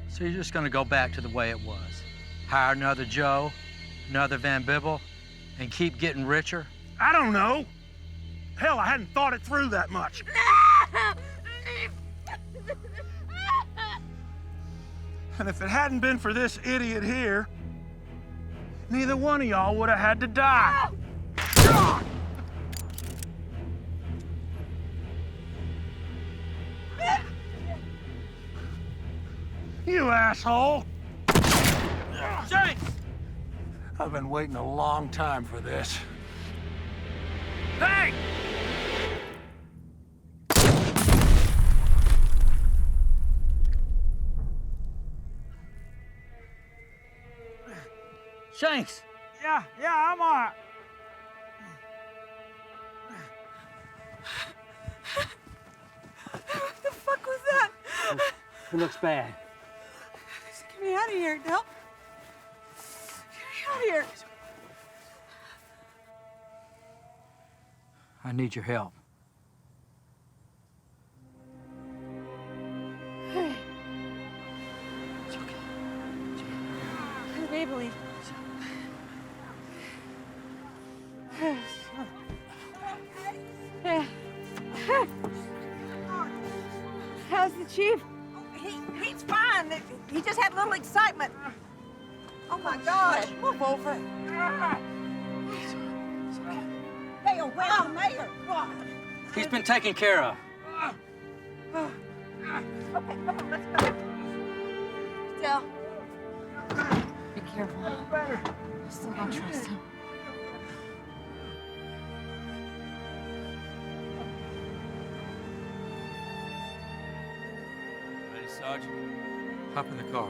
So you're just gonna go back to the way it was. Hire another Joe, another Van Bibble, and keep getting richer? I don't know. Hell, I hadn't thought it through that much. And if it hadn't been for this idiot here, neither one of y'all would have had to die. You asshole! Shanks! I've been waiting a long time for this. Hey! Shanks! Yeah, I'm all right. What the fuck was that? It looks bad. Get me out of here, Del. Get me out of here. I need your help. Hey. It's okay. The Maybelline. Chief. He's fine. He just had a little excitement. Oh, my gosh. Move over. Dale, where's the mayor? He's been taken care of. Okay, come on, let's go. Dale. Be careful. I still don't trust him. Ready, Sergeant? Hop in the car.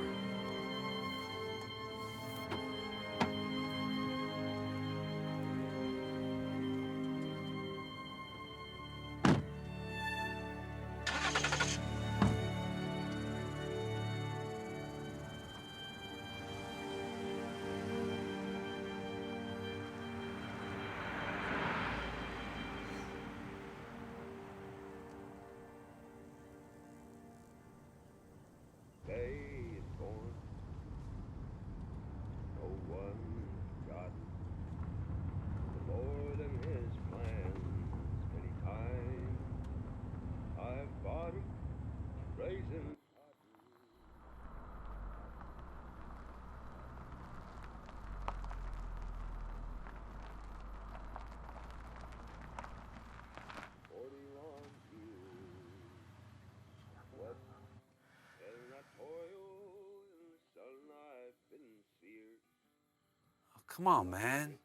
Come on, man.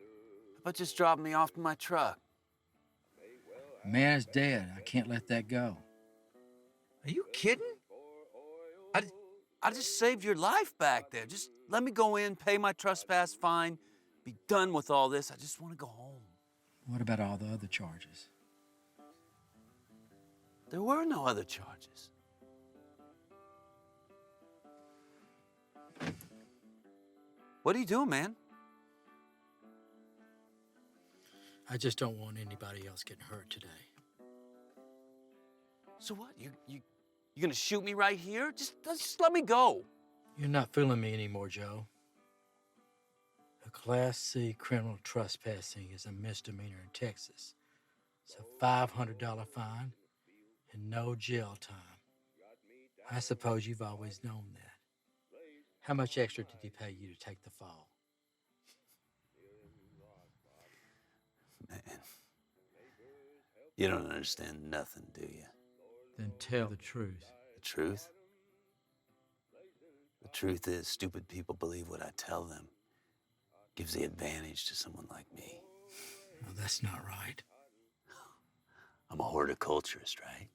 How about just dropping me off to my truck? Man is dead. I can't let that go. Are you kidding? I just saved your life back there. Just let me go in, pay my trespass fine, be done with all this. I just want to go home. What about all the other charges? There were no other charges. What are you doing, man? I just don't want anybody else getting hurt today. So what? You gonna shoot me right here? Just let me go. You're not fooling me anymore, Joe. A Class C criminal trespassing is a misdemeanor in Texas. It's a $500 fine and no jail time. I suppose you've always known that. How much extra did he pay you to take the fall? Man, you don't understand nothing, do you? Then tell the truth. The truth? The truth is, stupid people believe what I tell them. Gives the advantage to someone like me. No, that's not right. I'm a horticulturist, right?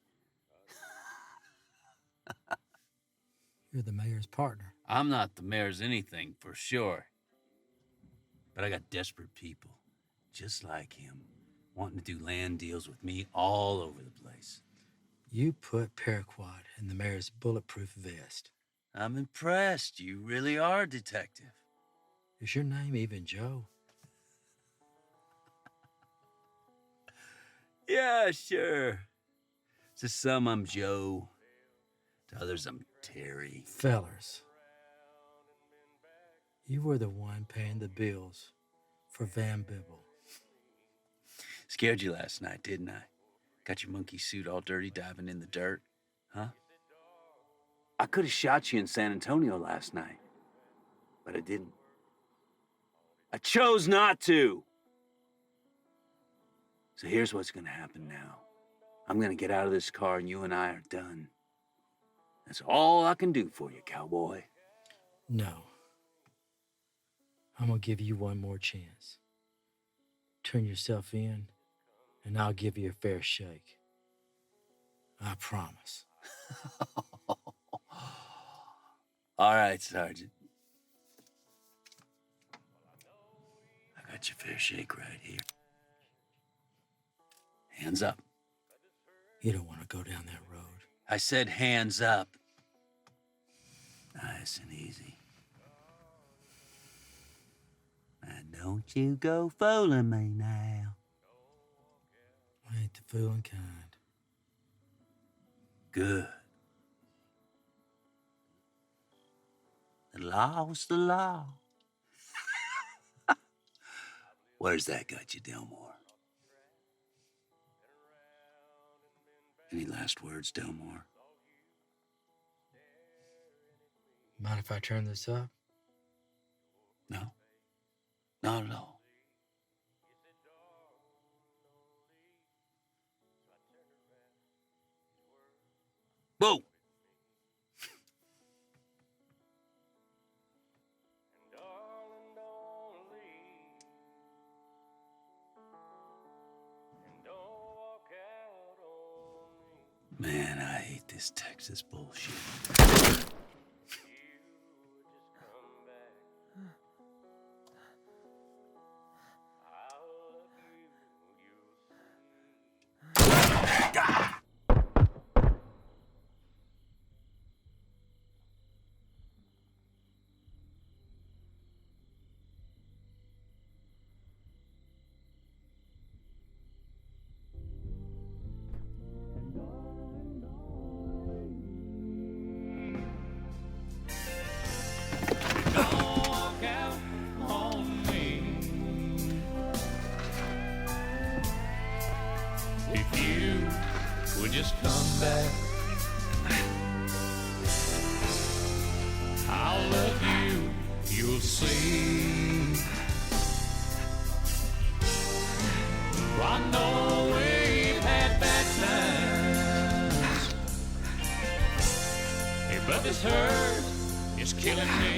You're the mayor's partner. I'm not the mayor's anything, for sure. But I got desperate people, just like him, wanting to do land deals with me all over the place. You put paraquat in the mayor's bulletproof vest. I'm impressed. You really are a detective. Is your name even Joe? Yeah, sure. To some, I'm Joe. To others, I'm Terry. Fellers, you were the one paying the bills for Van Bibble. Scared you last night, didn't I? Got your monkey suit all dirty diving in the dirt, huh? I could have shot you in San Antonio last night, but I didn't. I chose not to. So here's what's gonna happen now. I'm gonna get out of this car and you and I are done. That's all I can do for you, cowboy. No. I'm gonna give you one more chance. Turn yourself in, and I'll give you a fair shake. I promise. All right, Sergeant. I got your fair shake right here. Hands up. You don't want to go down that road. I said hands up. Nice and easy. And don't you go fooling me now. I ain't the fooling kind. Good. The law's the law. Where's that got you, Delmore? Any last words, Delmore? Mind if I turn this up? No. Not at all. Whoa! Man, I hate this Texas bullshit. Just come back. I'll love you, you'll see. I know we've had bad times, hey, but this hurt is killing me.